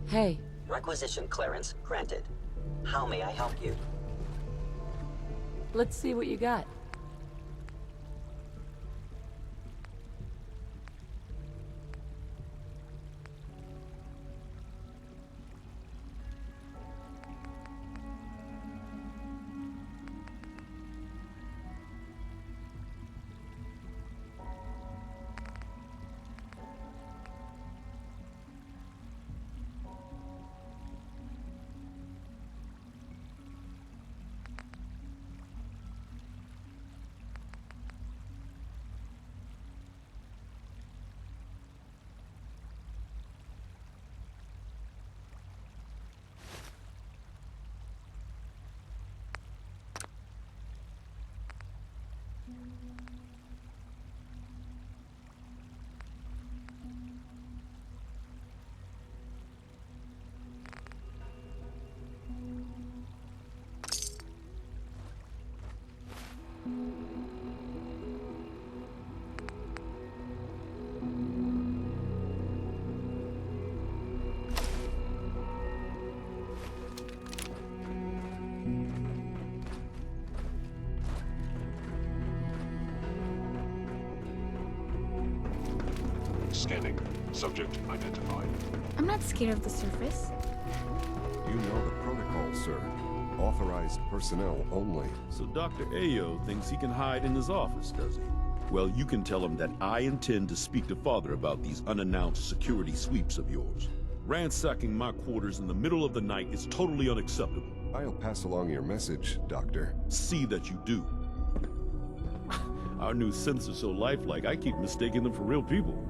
Hey. Requisition clearance granted. How may I help you? Let's see what you got. Scanning. Subject identified. I'm not scared of the surface. You know the protocol, sir. Authorized personnel only. So Dr. Ayo thinks he can hide in his office, does he? Well, you can tell him that I intend to speak to Father about these unannounced security sweeps of yours. Ransacking my quarters in the middle of the night is totally unacceptable. I'll pass along your message, Doctor. See that you do. Our new synths are so lifelike, I keep mistaking them for real people.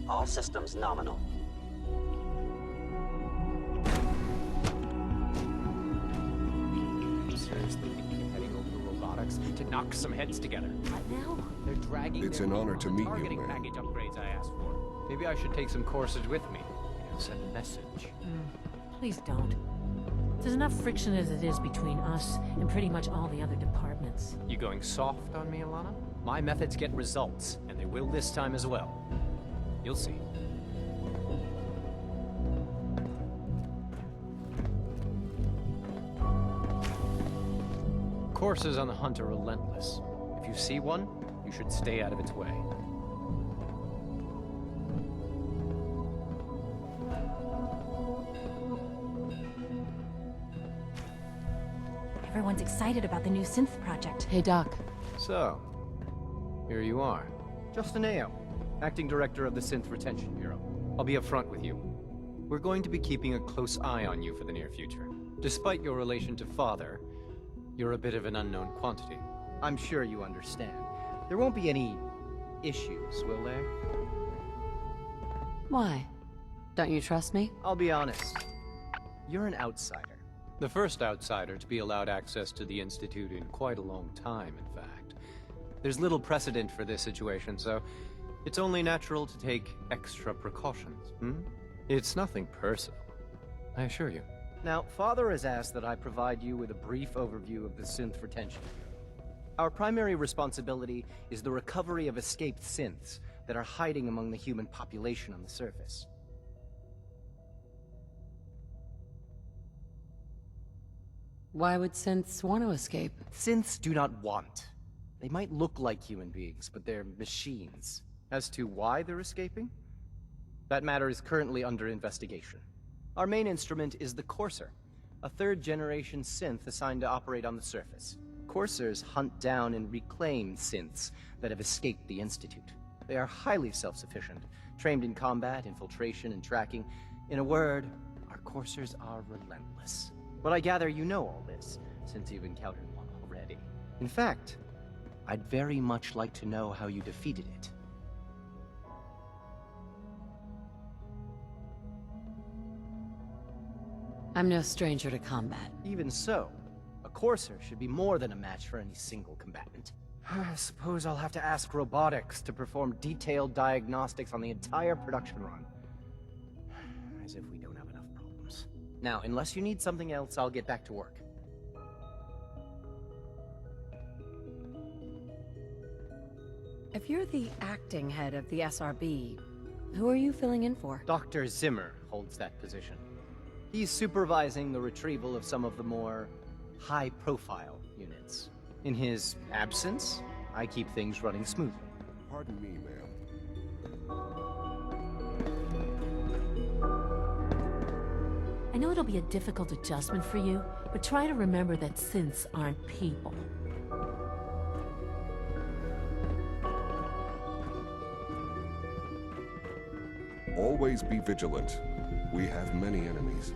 All systems nominal. seriously thinking of heading over to robotics to knock some heads together? What now? They're dragging It's their an honor on to the meet you, targeting man. package upgrades I asked for. Maybe I should take some courses with me. Send a message. Please don't. There's enough friction as it is between us and pretty much all the other departments. You going soft on me, Alana? My methods get results, and they will this time as well. You'll see. Courses on the hunt are relentless. If you see one, you should stay out of its way. Everyone's excited about the new synth project. Hey, Doc. So, here you are. Justin Ayo, Acting Director of the Synth Retention Bureau. I'll be upfront with you. We're going to be keeping a close eye on you for the near future. Despite your relation to Father, you're a bit of an unknown quantity. I'm sure you understand. There won't be any issues, will there? Why? Don't you trust me? I'll be honest. You're an outsider. The first outsider to be allowed access to the Institute in quite a long time, in fact. There's little precedent for this situation, so it's only natural to take extra precautions, It's nothing personal, I assure you. Now, Father has asked that I provide you with a brief overview of the Synth Retention Bureau. Our primary responsibility is the recovery of escaped synths that are hiding among the human population on the surface. Why would synths want to escape? Synths do not want. They might look like human beings, but they're machines. As to why they're escaping? That matter is currently under investigation. Our main instrument is the Courser, a third-generation synth assigned to operate on the surface. Coursers hunt down and reclaim synths that have escaped the Institute. They are highly self-sufficient, trained in combat, infiltration, and tracking. In a word, our Coursers are relentless. But I gather you know all this, since you've encountered one already. In fact, I'd very much like to know how you defeated it. I'm no stranger to combat. Even so, a Courser should be more than a match for any single combatant. I suppose I'll have to ask robotics to perform detailed diagnostics on the entire production run. As if we don't have enough problems. Now, unless you need something else, I'll get back to work. If you're the acting head of the SRB, who are you filling in for? Dr. Zimmer holds that position. He's supervising the retrieval of some of the more high-profile units. In his absence, I keep things running smoothly. Pardon me, ma'am. I know it'll be a difficult adjustment for you, but try to remember that synths aren't people. Always be vigilant. We have many enemies.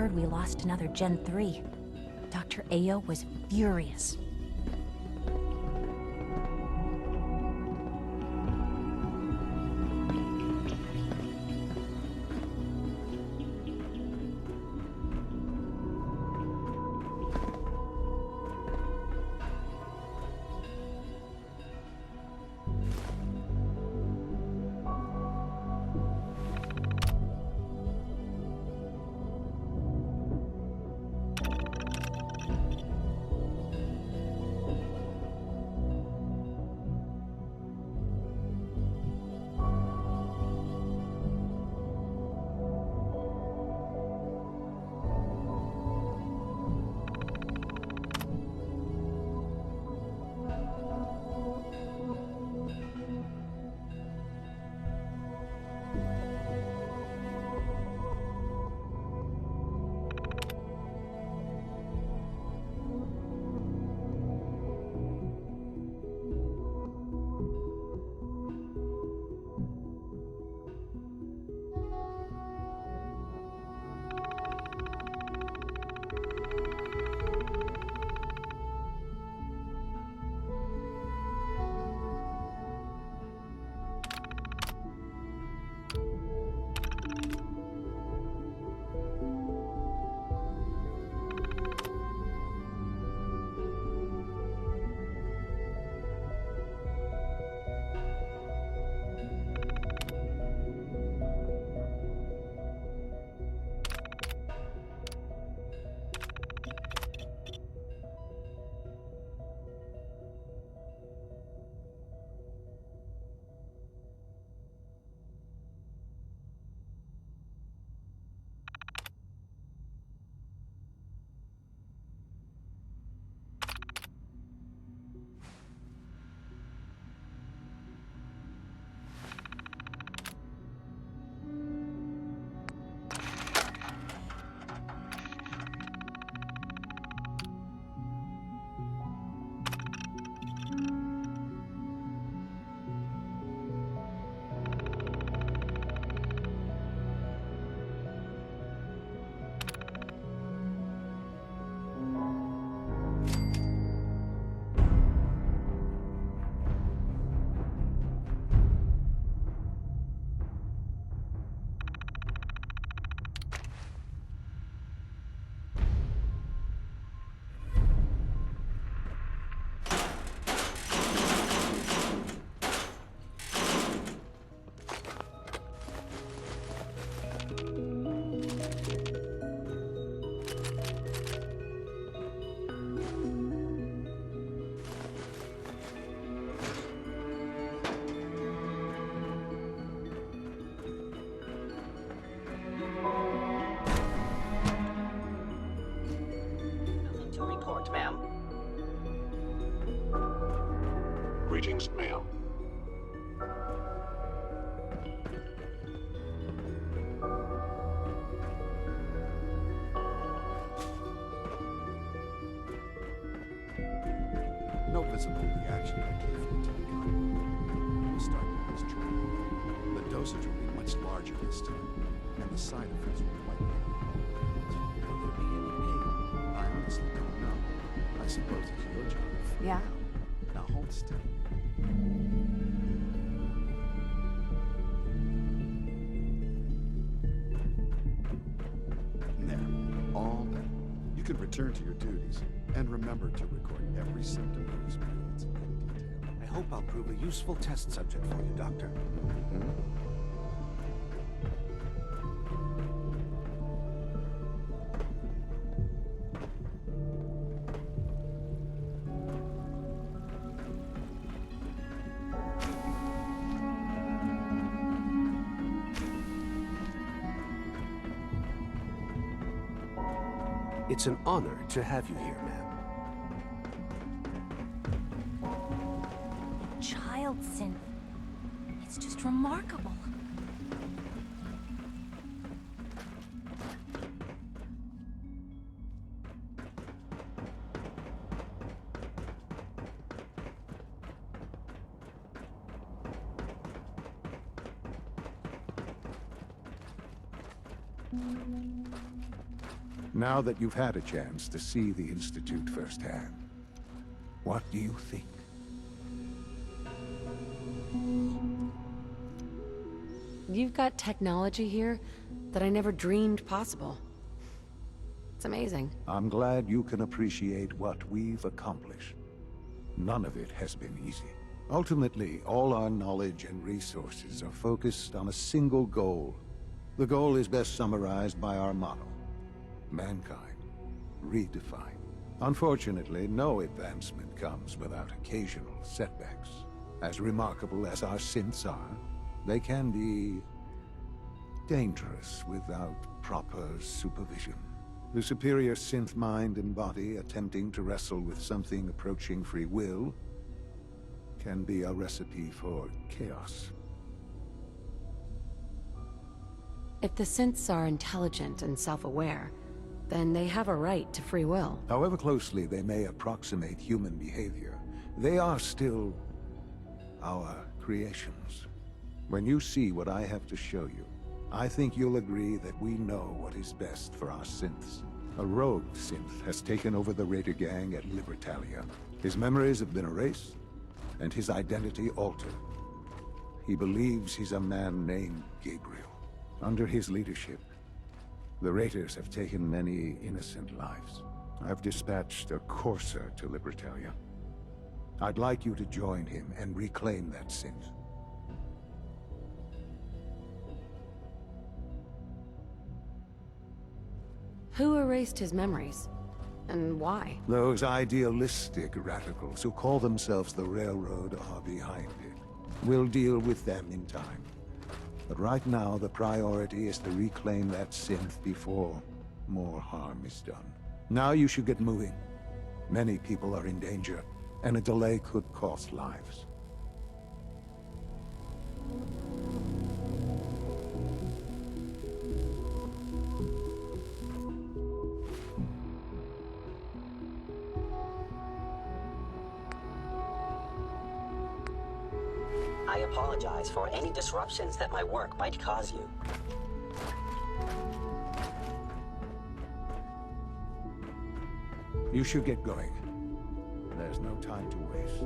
heard we lost another Gen 3. Dr. Ayo was furious. Greetings, ma'am. No visible reaction I gave you to the gun. We'll start with this trial. The dosage will be much larger this time, and the side effects will quite minimal. Will there be any pain? I honestly don't know. I suppose it's your job. Yeah. Now hold still. There. All done. You can return to your duties, and remember to record every symptom you experience in detail. I hope I'll prove a useful test subject for you, Doctor. It's an honor to have you here, ma'am. Child synth. It's just remarkable. Now that you've had a chance to see the Institute firsthand, what do you think? You've got technology here that I never dreamed possible. It's amazing. I'm glad you can appreciate what we've accomplished. None of it has been easy. Ultimately, all our knowledge and resources are focused on a single goal. The goal is best summarized by our motto: mankind, redefined. Unfortunately, no advancement comes without occasional setbacks. As remarkable as our synths are, they can be dangerous without proper supervision. The superior synth mind and body attempting to wrestle with something approaching free will can be a recipe for chaos. If the synths are intelligent and self-aware, then they have a right to free will. However closely they may approximate human behavior, they are still our creations. When you see what I have to show you, I think you'll agree that we know what is best for our synths. A rogue synth has taken over the Raider gang at Libertalia. His memories have been erased, and his identity altered. He believes he's a man named Gabriel. Under his leadership, the Raiders have taken many innocent lives. I've dispatched a courser to Libertalia. I'd like you to join him and reclaim that synth. Who erased his memories? And why? Those idealistic radicals who call themselves the Railroad are behind it. We'll deal with them in time. But right now, the priority is to reclaim that synth before more harm is done. Now you should get moving. Many people are in danger, and a delay could cost lives. I apologize for any disruptions that my work might cause you. You should get going. There's no time to waste.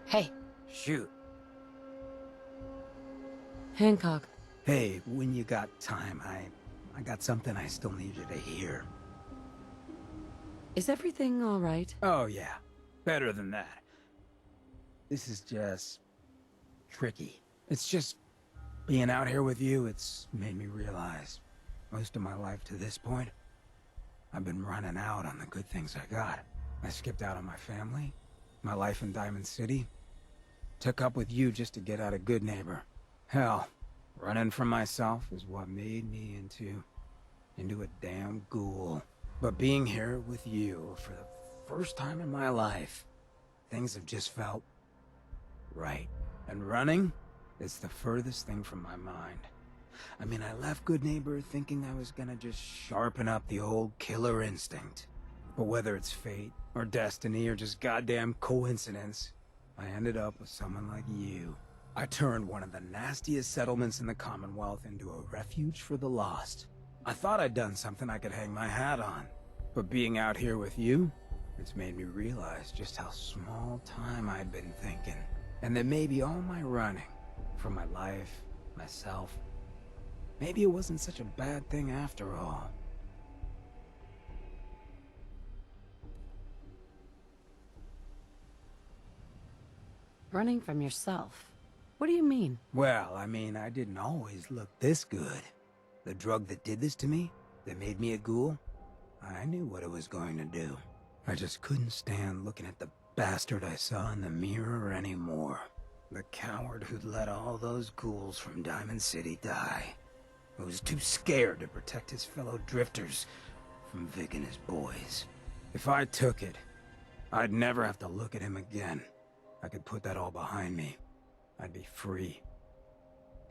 Hey. Shoot. Hancock. Hey, when you got time, I got something I still need you to hear. Is everything all right? Oh, yeah. Better than that. This is just tricky. It's just being out here with you, it's made me realize most of my life to this point, I've been running out on the good things I got. I skipped out on my family, my life in Diamond City, took up with you just to get out of Good Neighbor. Hell, running from myself is what made me into a damn ghoul. But being here with you for the first time in my life, things have just felt right. And running is the furthest thing from my mind. I mean, I left Good Neighbor thinking I was gonna just sharpen up the old killer instinct. But whether it's fate, or destiny, or just goddamn coincidence, I ended up with someone like you. I turned one of the nastiest settlements in the Commonwealth into a refuge for the lost. I thought I'd done something I could hang my hat on. But being out here with you, it's made me realize just how small time I'd been thinking. And that maybe all my running, for my life, myself, maybe it wasn't such a bad thing after all. Running from yourself? What do you mean? Well, I mean, I didn't always look this good. The drug that did this to me, that made me a ghoul, I knew what it was going to do. I just couldn't stand looking at the bastard I saw in the mirror anymore. The coward who'd let all those ghouls from Diamond City die. Who was too scared to protect his fellow drifters from Vic and his boys. If I took it, I'd never have to look at him again. I could put that all behind me. I'd be free.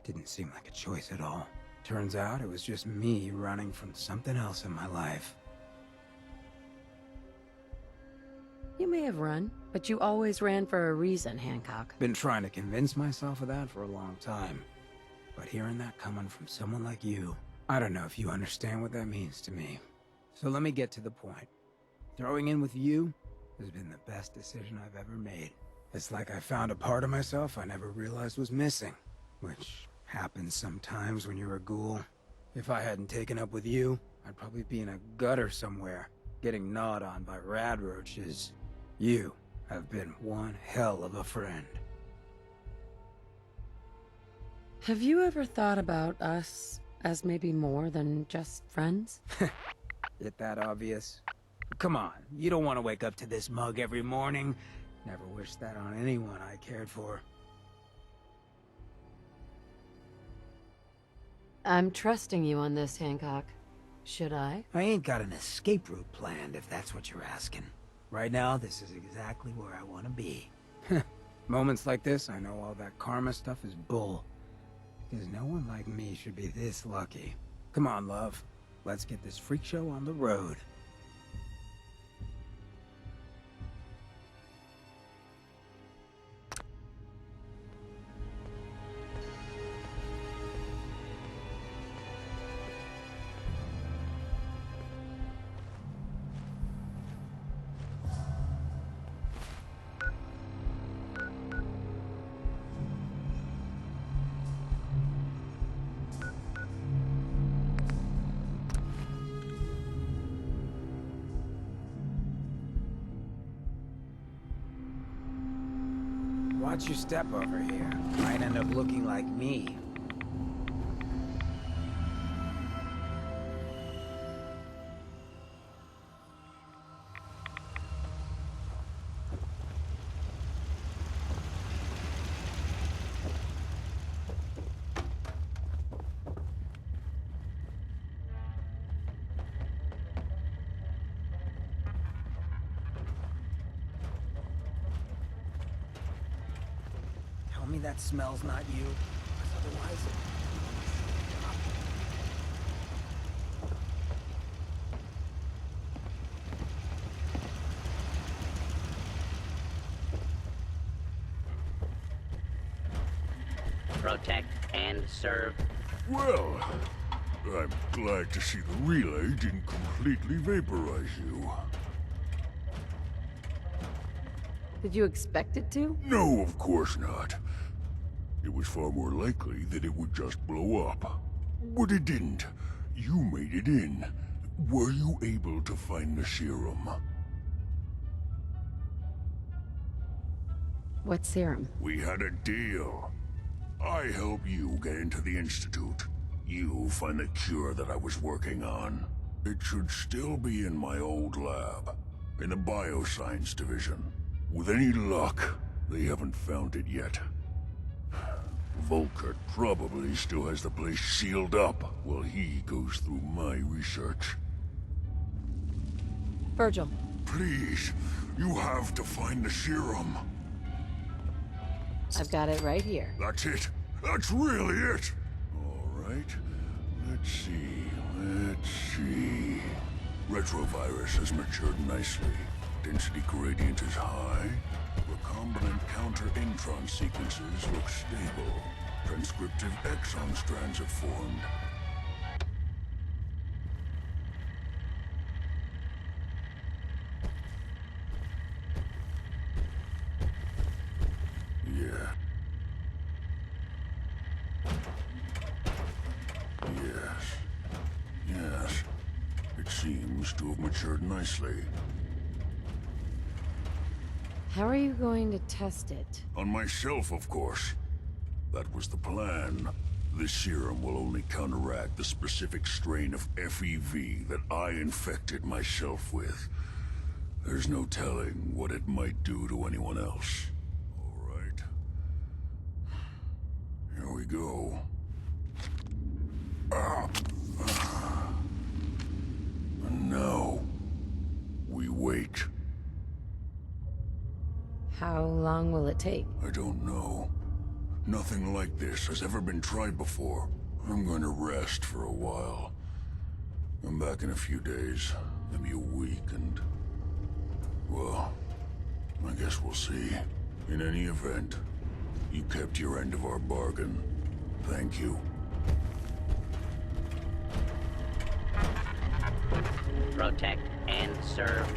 Didn't seem like a choice at all. Turns out it was just me running from something else in my life. You may have run, but you always ran for a reason, Hancock. Been trying to convince myself of that for a long time. But hearing that coming from someone like you, I don't know if you understand what that means to me. So let me get to the point. Throwing in with you has been the best decision I've ever made. It's like I found a part of myself I never realized was missing, which happens sometimes when you're a ghoul. If I hadn't taken up with you, I'd probably be in a gutter somewhere, getting gnawed on by rad roaches. You have been one hell of a friend. Have you ever thought about us as maybe more than just friends? It that obvious? Come on, you don't want to wake up to this mug every morning. Never wished that on anyone I cared for. I'm trusting you on this, Hancock. Should I? I ain't got an escape route planned, if that's what you're asking. Right now, this is exactly where I want to be. Moments like this, I know all that karma stuff is bull. Because no one like me should be this lucky. Come on, love. Let's get this freak show on the road. Watch your step over here. Might end up looking like me. Tell me that smells not you, 'cause otherwise... Protect and serve. Well, I'm glad to see the relay didn't completely vaporize you. Did you expect it to? No, of course not. It was far more likely that it would just blow up. But it didn't. You made it in. Were you able to find the serum? What serum? We had a deal. I help you get into the Institute. You find the cure that I was working on. It should still be in my old lab, in the Bioscience Division. With any luck, they haven't found it yet. Volkert probably still has the place sealed up while he goes through my research. Virgil, Please, you have to find the serum. I've got it right here. That's it. That's really it. All right. Let's see. Retrovirus has matured nicely. Density gradient is high. Recombinant counter-intron sequences look stable. Transcriptive exon strands have formed. Yes. It seems to have matured nicely. How are you going to test it? On myself, of course. That was the plan. This serum will only counteract the specific strain of FEV that I infected myself with. There's no telling what it might do to anyone else. All right. Here we go. And now, we wait. How long will it take? I don't know. Nothing like this has ever been tried before. I'm going to rest for a while. I'm back in a few days, maybe a week, and... well, I guess we'll see. In any event, you kept your end of our bargain. Thank you. Protect and serve.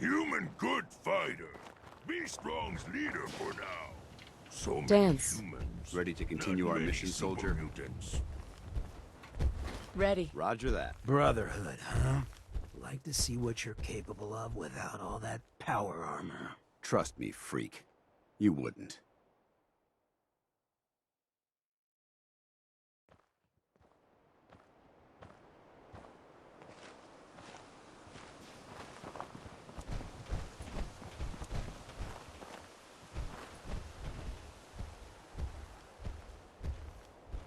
Human good fighter. Be Strong's leader for now. So many Dance. humans. Ready to continue not our many mission, soldier? super-mutants. Ready. Roger that. Brotherhood, huh? Like to see what you're capable of without all that power armor. Trust me, freak. You wouldn't.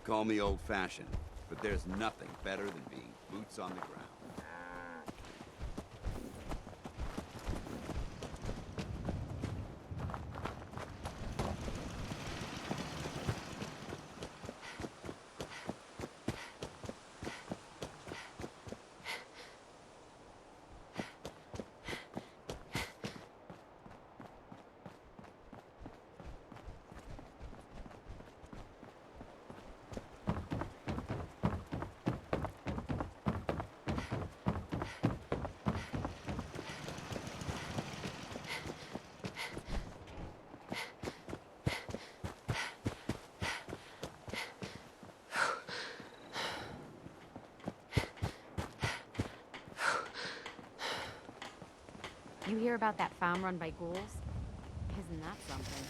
Call me old-fashioned, but there's nothing better than being boots on the ground. You hear about that farm run by ghouls? Isn't that something?